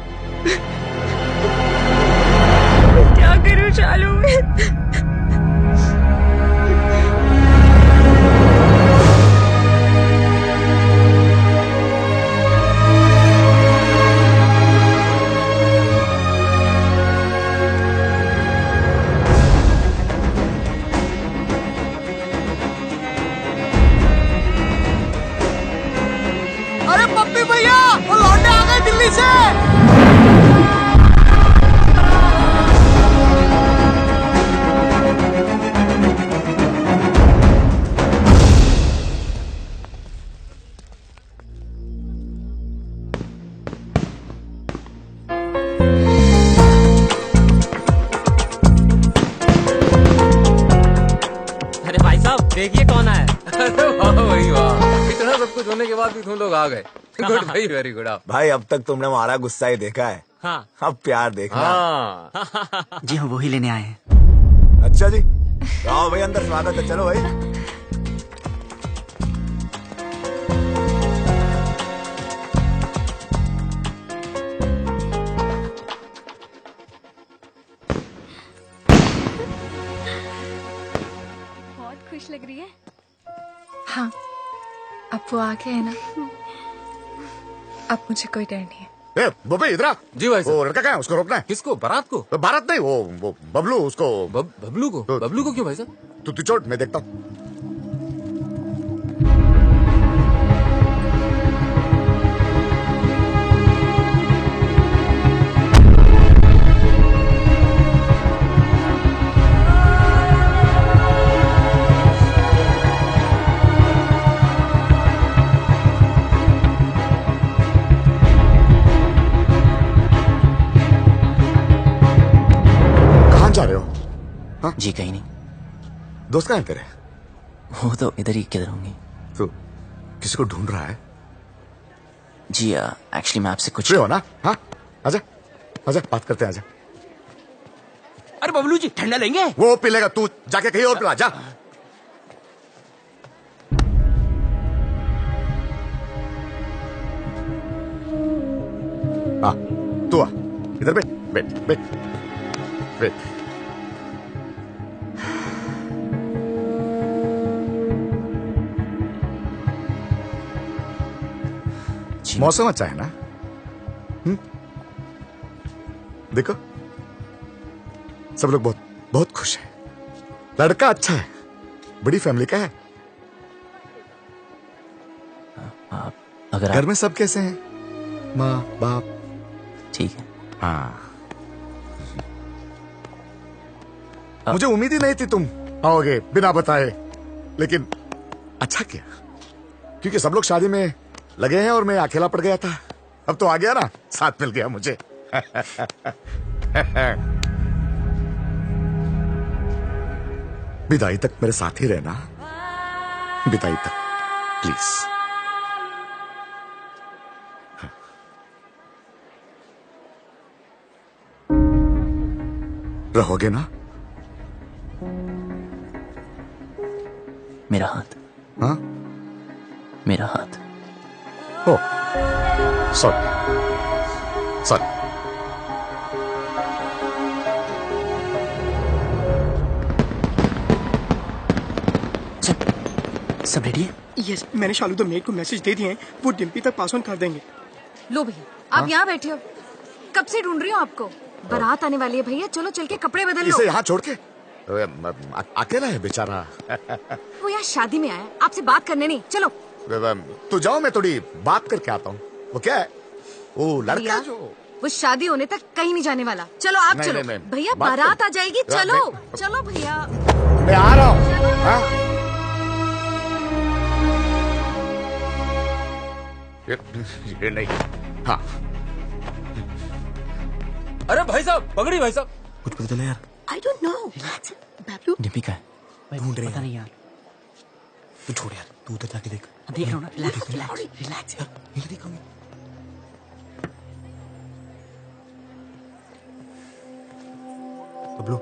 क्या करूं चालू में? अरे पप्पी भैया, वो लौंडे आ गए दिल्ली से। अरे भाई साहब देखिए कौन आया। अरे वाह भाई वाह, इतना सब कुछ होने के बाद भी तुम लोग आ गए। गुड भाई, वेरी गुड। आप भाई अब तक तुमने हमारा गुस्सा ही देखा है, हाँ अब प्यार देखना। हाँ जी हाँ, वही लेने आए हैं। अच्छा जी, आओ भाई अंदर, स्वागत है। चलो भाई। बहुत खुश लग रही है। हाँ, अब वो आ गए है ना, अब मुझे कोई डर नहीं है। ए, बब्बी इधर आ। जी भाई साहब। वो लड़का कहाँ है? उसको रोकना है। किसको? बारात को? भारत नहीं, वो बबलू, उसको। बबलू को? बबलू को क्यों भाई साहब? तू चोट, मैं देखता हूँ। जा रहे हो? हाँ? जी कहीं नहीं। दोस्त कहाँ है तेरे? वो तो इधर ही किधर होंगे। तो किसी को ढूंढ रहा है? जी एक्चुअली मैं आपसे कुछ। फ्री हो ना? हाँ, आजा आजा, बात करते हैं, आजा। अरे बबलू जी, ठंडा लेंगे? वो पी लेगा, तू जाके कहीं और पिला जा। हाँ, तू आ, इधर बैठ बैठ बैठ बैठ। मौसम अच्छा है ना? देखो, सब लोग बहुत बहुत खुश हैं। लड़का अच्छा है, बड़ी फैमिली का है। अगर घर में सब कैसे हैं? माँ बाप? ठीक है। हाँ, मुझे उम्मीद ही नहीं थी तुम आओगे बिना बताए, लेकिन अच्छा किया, क्योंकि सब लोग शादी में लगे हैं और मैं अकेला पड़ गया था। अब तो आ गया ना, साथ मिल गया मुझे। विदाई तक मेरे साथ ही रहना, विदाई तक प्लीज। रहोगे ना? मेरा हाथ। हाँ, मेरा हाथ। ओ सॉरी सॉरी। सब रेडी है? यस, मैंने शालू द मेड को मैसेज दे दिए हैं, वो डिम्पी तक पास ऑन कर देंगे। लो भैया, आप यहाँ बैठे हो, कब से ढूंढ रही हूँ आपको। बारात आने वाली है भैया, चलो चल के कपड़े बदल लो। इसे यहाँ छोड़ के अकेला है बेचारा। वो यहाँ शादी में आया, आपसे बात करने नहीं। चलो तू जाओ, मैं थोड़ी बात करके आता हूँ। वो क्या है, वो लड़का जो वो शादी होने तक कहीं नहीं जाने वाला। चलो आप नहीं, चलो नहीं, नहीं, भैया, बात बारात कर- आ जाएगी। चलो चलो भैया, मैं आ रहा हूँ। हाँ? ये नहीं। हाँ, अरे भाई साहब, पकड़ी भाई साहब। कुछ पता चला यार? I don't know. Babloo Dimpy का है? ढूंढ रहे पता हैं। नहीं यार। तू छोड़ यार, तू उधर जाके देख। देख रहा हूँ ना, रिलैक्स रिलैक्स रिलैक्स। इधर देखो। बबलू,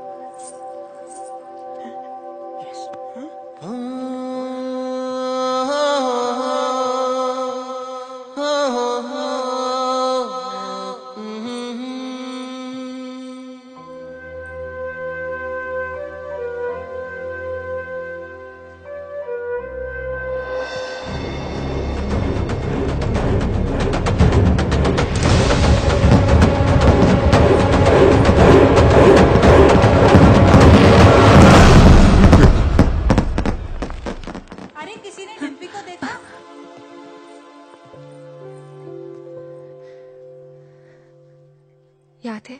अरे किसी ने डिम्पी को देखा? याद है,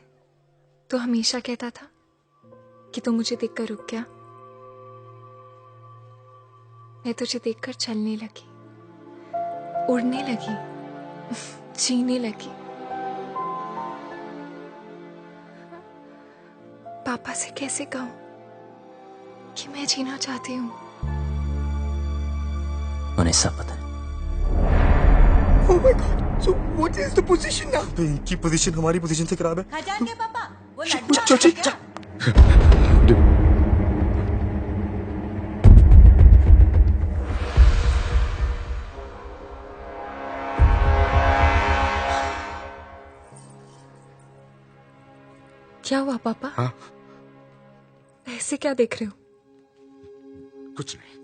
तो हमेशा कहता था कि तू मुझे देखकर रुक गया। मैं तुझे देखकर चलने लगी, उड़ने लगी, जीने लगी। पापा से कैसे कहूं कि मैं जीना चाहती हूँ? उन्हें सब पता है। Oh my God! So what is the position now? तो इनकी पोजीशन हमारी पोजीशन से खराब है। खजान के पापा, वो चाची, क्या हुआ पापा? हाँ? ऐसे क्या देख रहे हो? कुछ नहीं।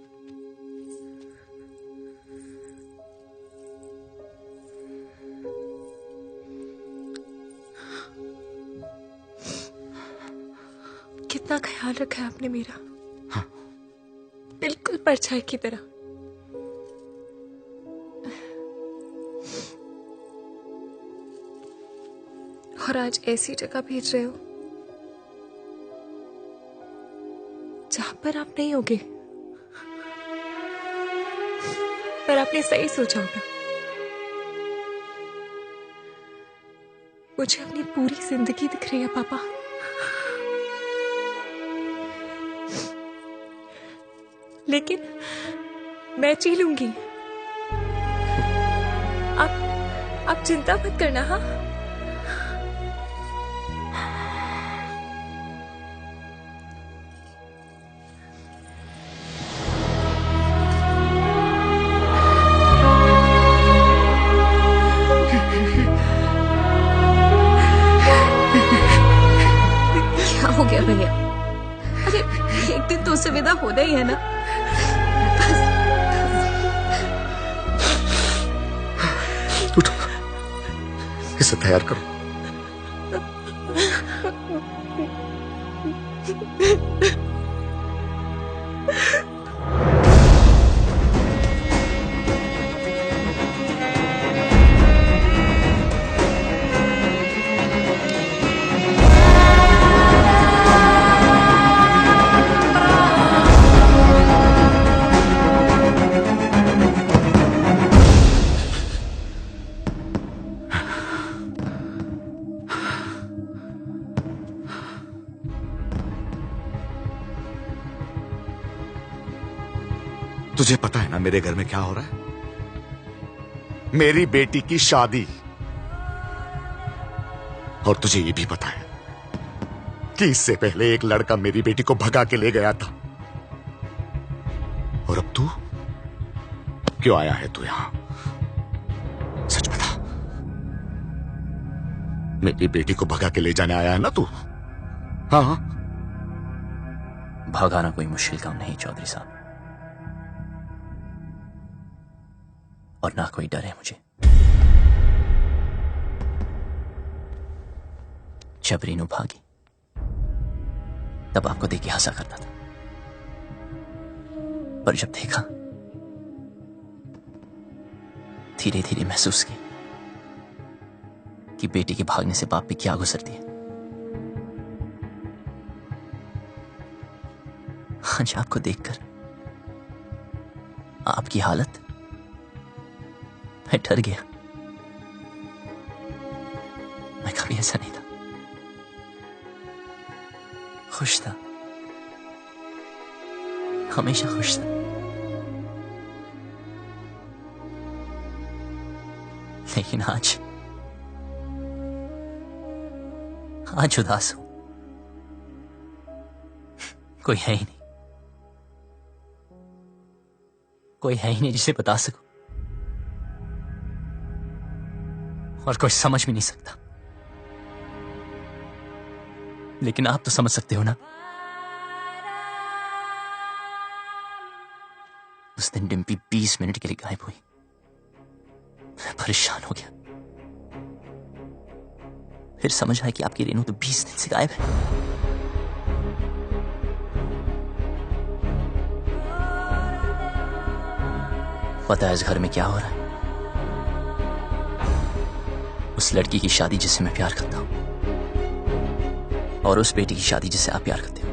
कितना ख्याल रखा है आपने मेरा। हाँ। बिल्कुल परछाई की तरह। और आज ऐसी जगह भेज रहे हो जहां पर आप नहीं होगे, पर आपने सही सोचा होगा। मुझे अपनी पूरी जिंदगी दिख रही है पापा। लेकिन मैं जी लूंगी। आप चिंता मत करना। हाँ, क्या हो गया भैया? अरे एक दिन तो उससे विदा होना ही है ना। उठो, इसे तैयार करो। तुझे पता है ना मेरे घर में क्या हो रहा है? मेरी बेटी की शादी। और तुझे ये भी पता है कि इससे पहले एक लड़का मेरी बेटी को भगा के ले गया था। और अब तू क्यों आया है तू यहां? सच बता, मेरी बेटी को भगा के ले जाने आया है ना तू? हाँ। भगाना कोई मुश्किल काम नहीं चौधरी साहब, और ना कोई डर है मुझे। जब रीनू भागी तब आपको देख के हंसा करता था, पर जब देखा धीरे धीरे महसूस किया कि बेटी के भागने से बाप पे क्या गुजरती है। आज आपको देखकर आपकी हालत, मैं डर गया। मैं कभी ऐसा नहीं था, खुश था, हमेशा खुश था। लेकिन आज उदास हूं। कोई है ही नहीं, कोई है ही नहीं जिसे बता सकूं, और कोई समझ भी नहीं सकता। लेकिन आप तो समझ सकते हो ना। उस दिन डिम्पी 20 मिनट के लिए गायब हुई। मैं परेशान हो गया। फिर समझ आया कि आपकी रेनू तो 20 दिन से गायब है। पता है इस घर में क्या हो रहा है? उस लड़की की शादी जिससे मैं प्यार करता हूं, और उस बेटी की शादी जिसे आप प्यार करते हो।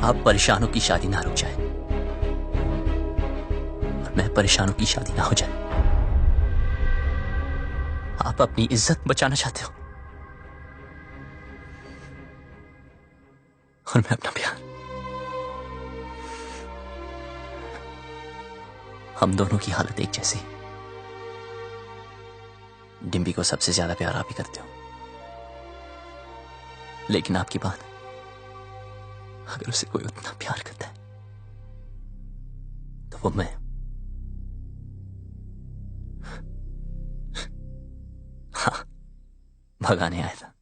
आप परेशानों की शादी ना रुक जाए, और मैं परेशानों की शादी ना हो जाए। आप अपनी इज्जत बचाना चाहते हो, और मैं अपना प्यार। हम दोनों की हालत एक जैसी। डिम्पी को सबसे ज्यादा प्यार आप ही करते हो, लेकिन आपकी बात, अगर उसे कोई उतना प्यार करता है तो वो मैं। हाँ, भगाने आया था,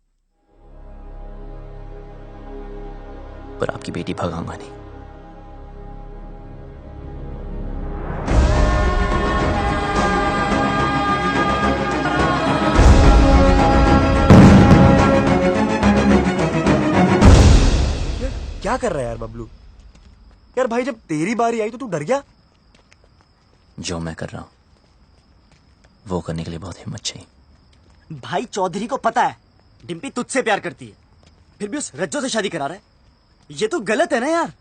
पर आपकी बेटी भगाऊंगा नहीं। क्या कर रहा है यार बबलू? यार भाई, जब तेरी बारी आई तो तू डर गया? जो मैं कर रहा हूं वो करने के लिए बहुत हिम्मत चाहिए। भाई चौधरी को पता है डिम्पी तुझसे प्यार करती है, फिर भी उस रज्जो से शादी करा रहा है। ये तो गलत है ना यार।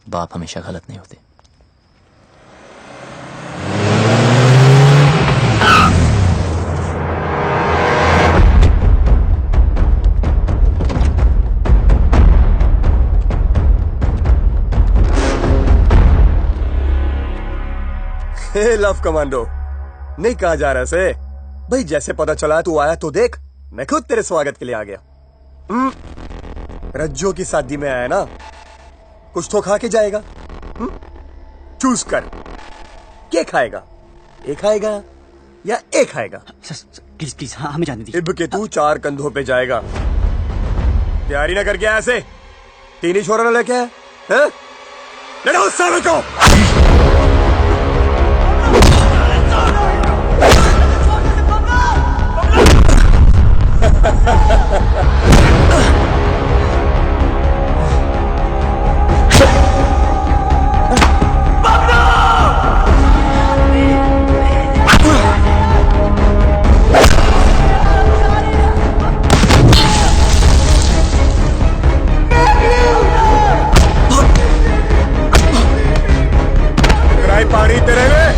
बाप हमेशा गलत नहीं होते। लव कमांडो, नहीं कहा जा रहा से भाई। जैसे पता चला तू आया तो देख, मैं खुद तेरे स्वागत के लिए आ गया। रज्जो की शादी में आया ना, कुछ तो खा के जाएगा। चूज कर, क्या खाएगा? एक खाएगा या एक खाएगा? प्लीज प्लीज, हाँ हमें जाने दीजिए। इब के तू 4 कंधों पे जाएगा। तैयारी ना करके आया ऐसे, 3 ही छोरा ना लेके आया। लड़ो सालों को। पानी तेरे में।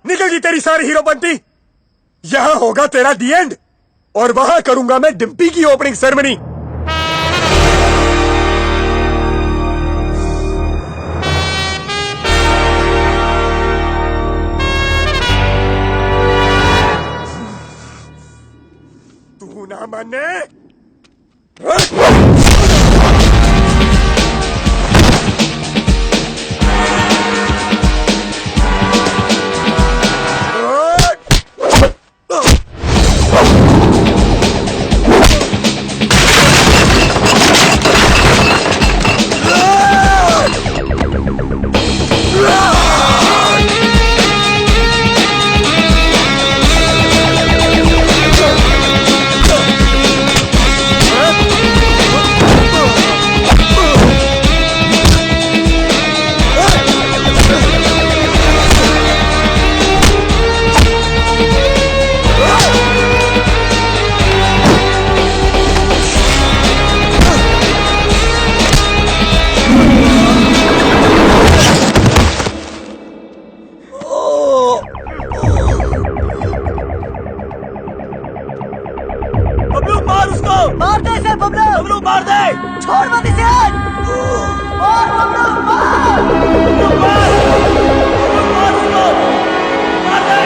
निकल गई तेरी सारी हीरोपंती। यहां होगा तेरा दी एंड और वहां करूंगा मैं डिम्पी की ओपनिंग सेरेमनी। तू ना माने मार दे इसे बबलू। बबलू मार दे, छोड़ मत इसे आज। मार बबलू, मार बबलू, मार बबलू, मार उसको, मार दे।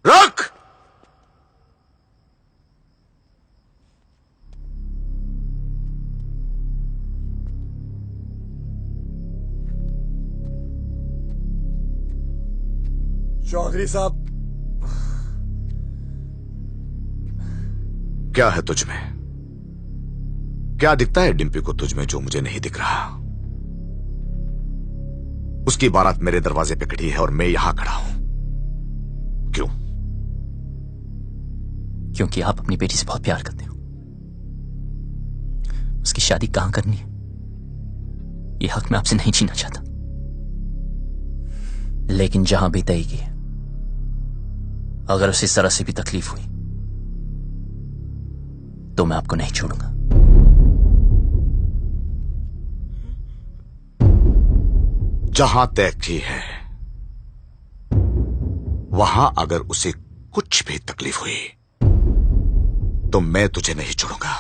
रुक! चौधरी साहब, क्या है तुझ में? क्या दिखता है डिम्पी को तुझ में जो मुझे नहीं दिख रहा? उसकी बारात मेरे दरवाजे पे खड़ी है और मैं यहां खड़ा हूं। क्यों? क्योंकि आप अपनी बेटी से बहुत प्यार करते हो। उसकी शादी कहां करनी है ये हक मैं आपसे नहीं छीनना चाहता, लेकिन जहां भी तय की है, अगर उसे जरा से भी तकलीफ हुई तो मैं आपको नहीं छोड़ूंगा। जहां तय की है वहां अगर उसे कुछ भी तकलीफ हुई तो मैं तुझे नहीं छोड़ूंगा।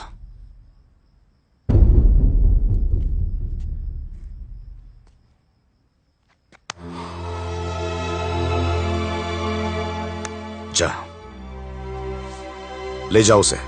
जा, ले जाओ उसे।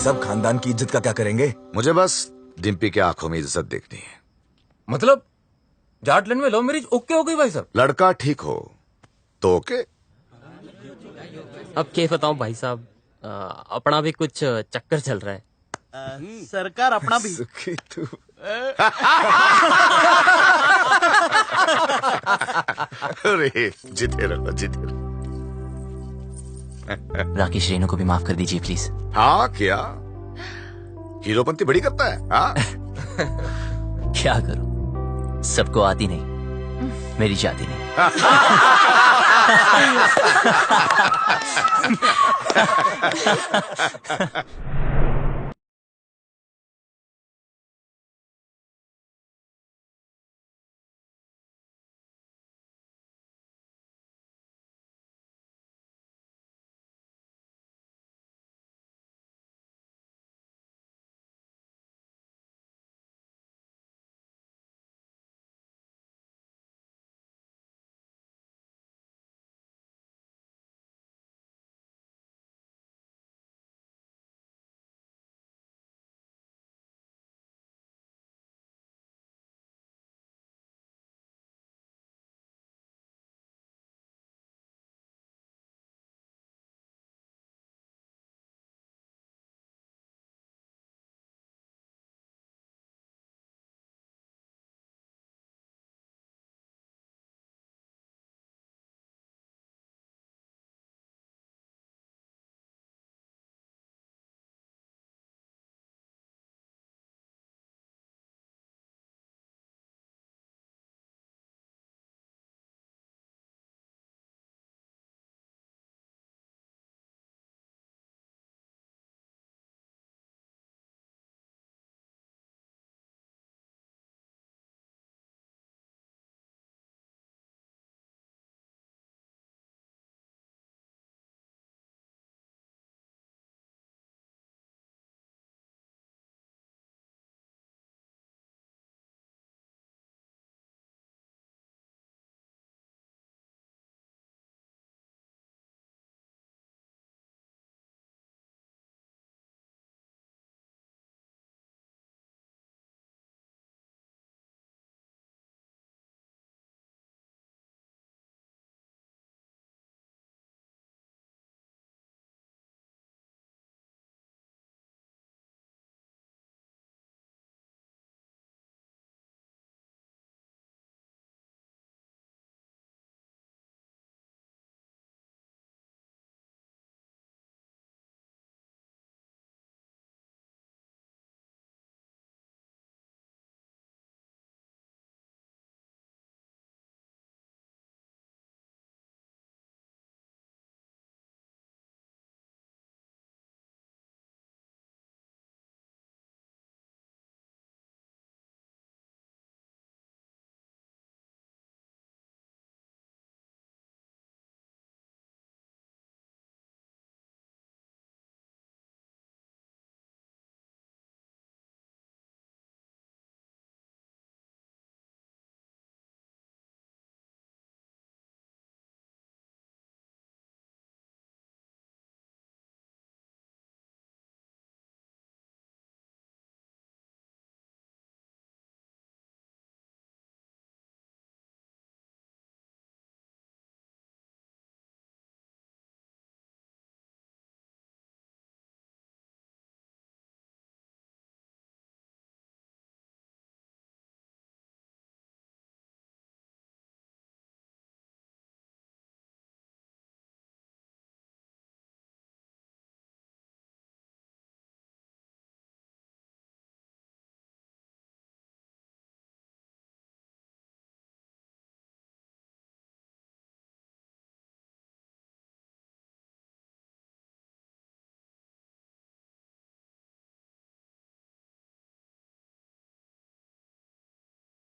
सब खानदान की इज्जत का क्या करेंगे? मुझे बस डिम्पी की आंखों में इज्जत देखनी है। मतलब जाटलैंड में लव मैरिज ओके हो गई भाई साहब? लड़का ठीक हो तो ओके। अब क्या बताऊं भाई साहब, अपना भी कुछ चक्कर चल रहा है। सरकार अपना भी। अरे जीते रहो, जीते रहो। राकेश रेणु को भी माफ कर दीजिए प्लीज। हाँ क्या हीरोपंती बड़ी करता है? हाँ? क्या करूं, सबको आती नहीं, मेरी जाती नहीं।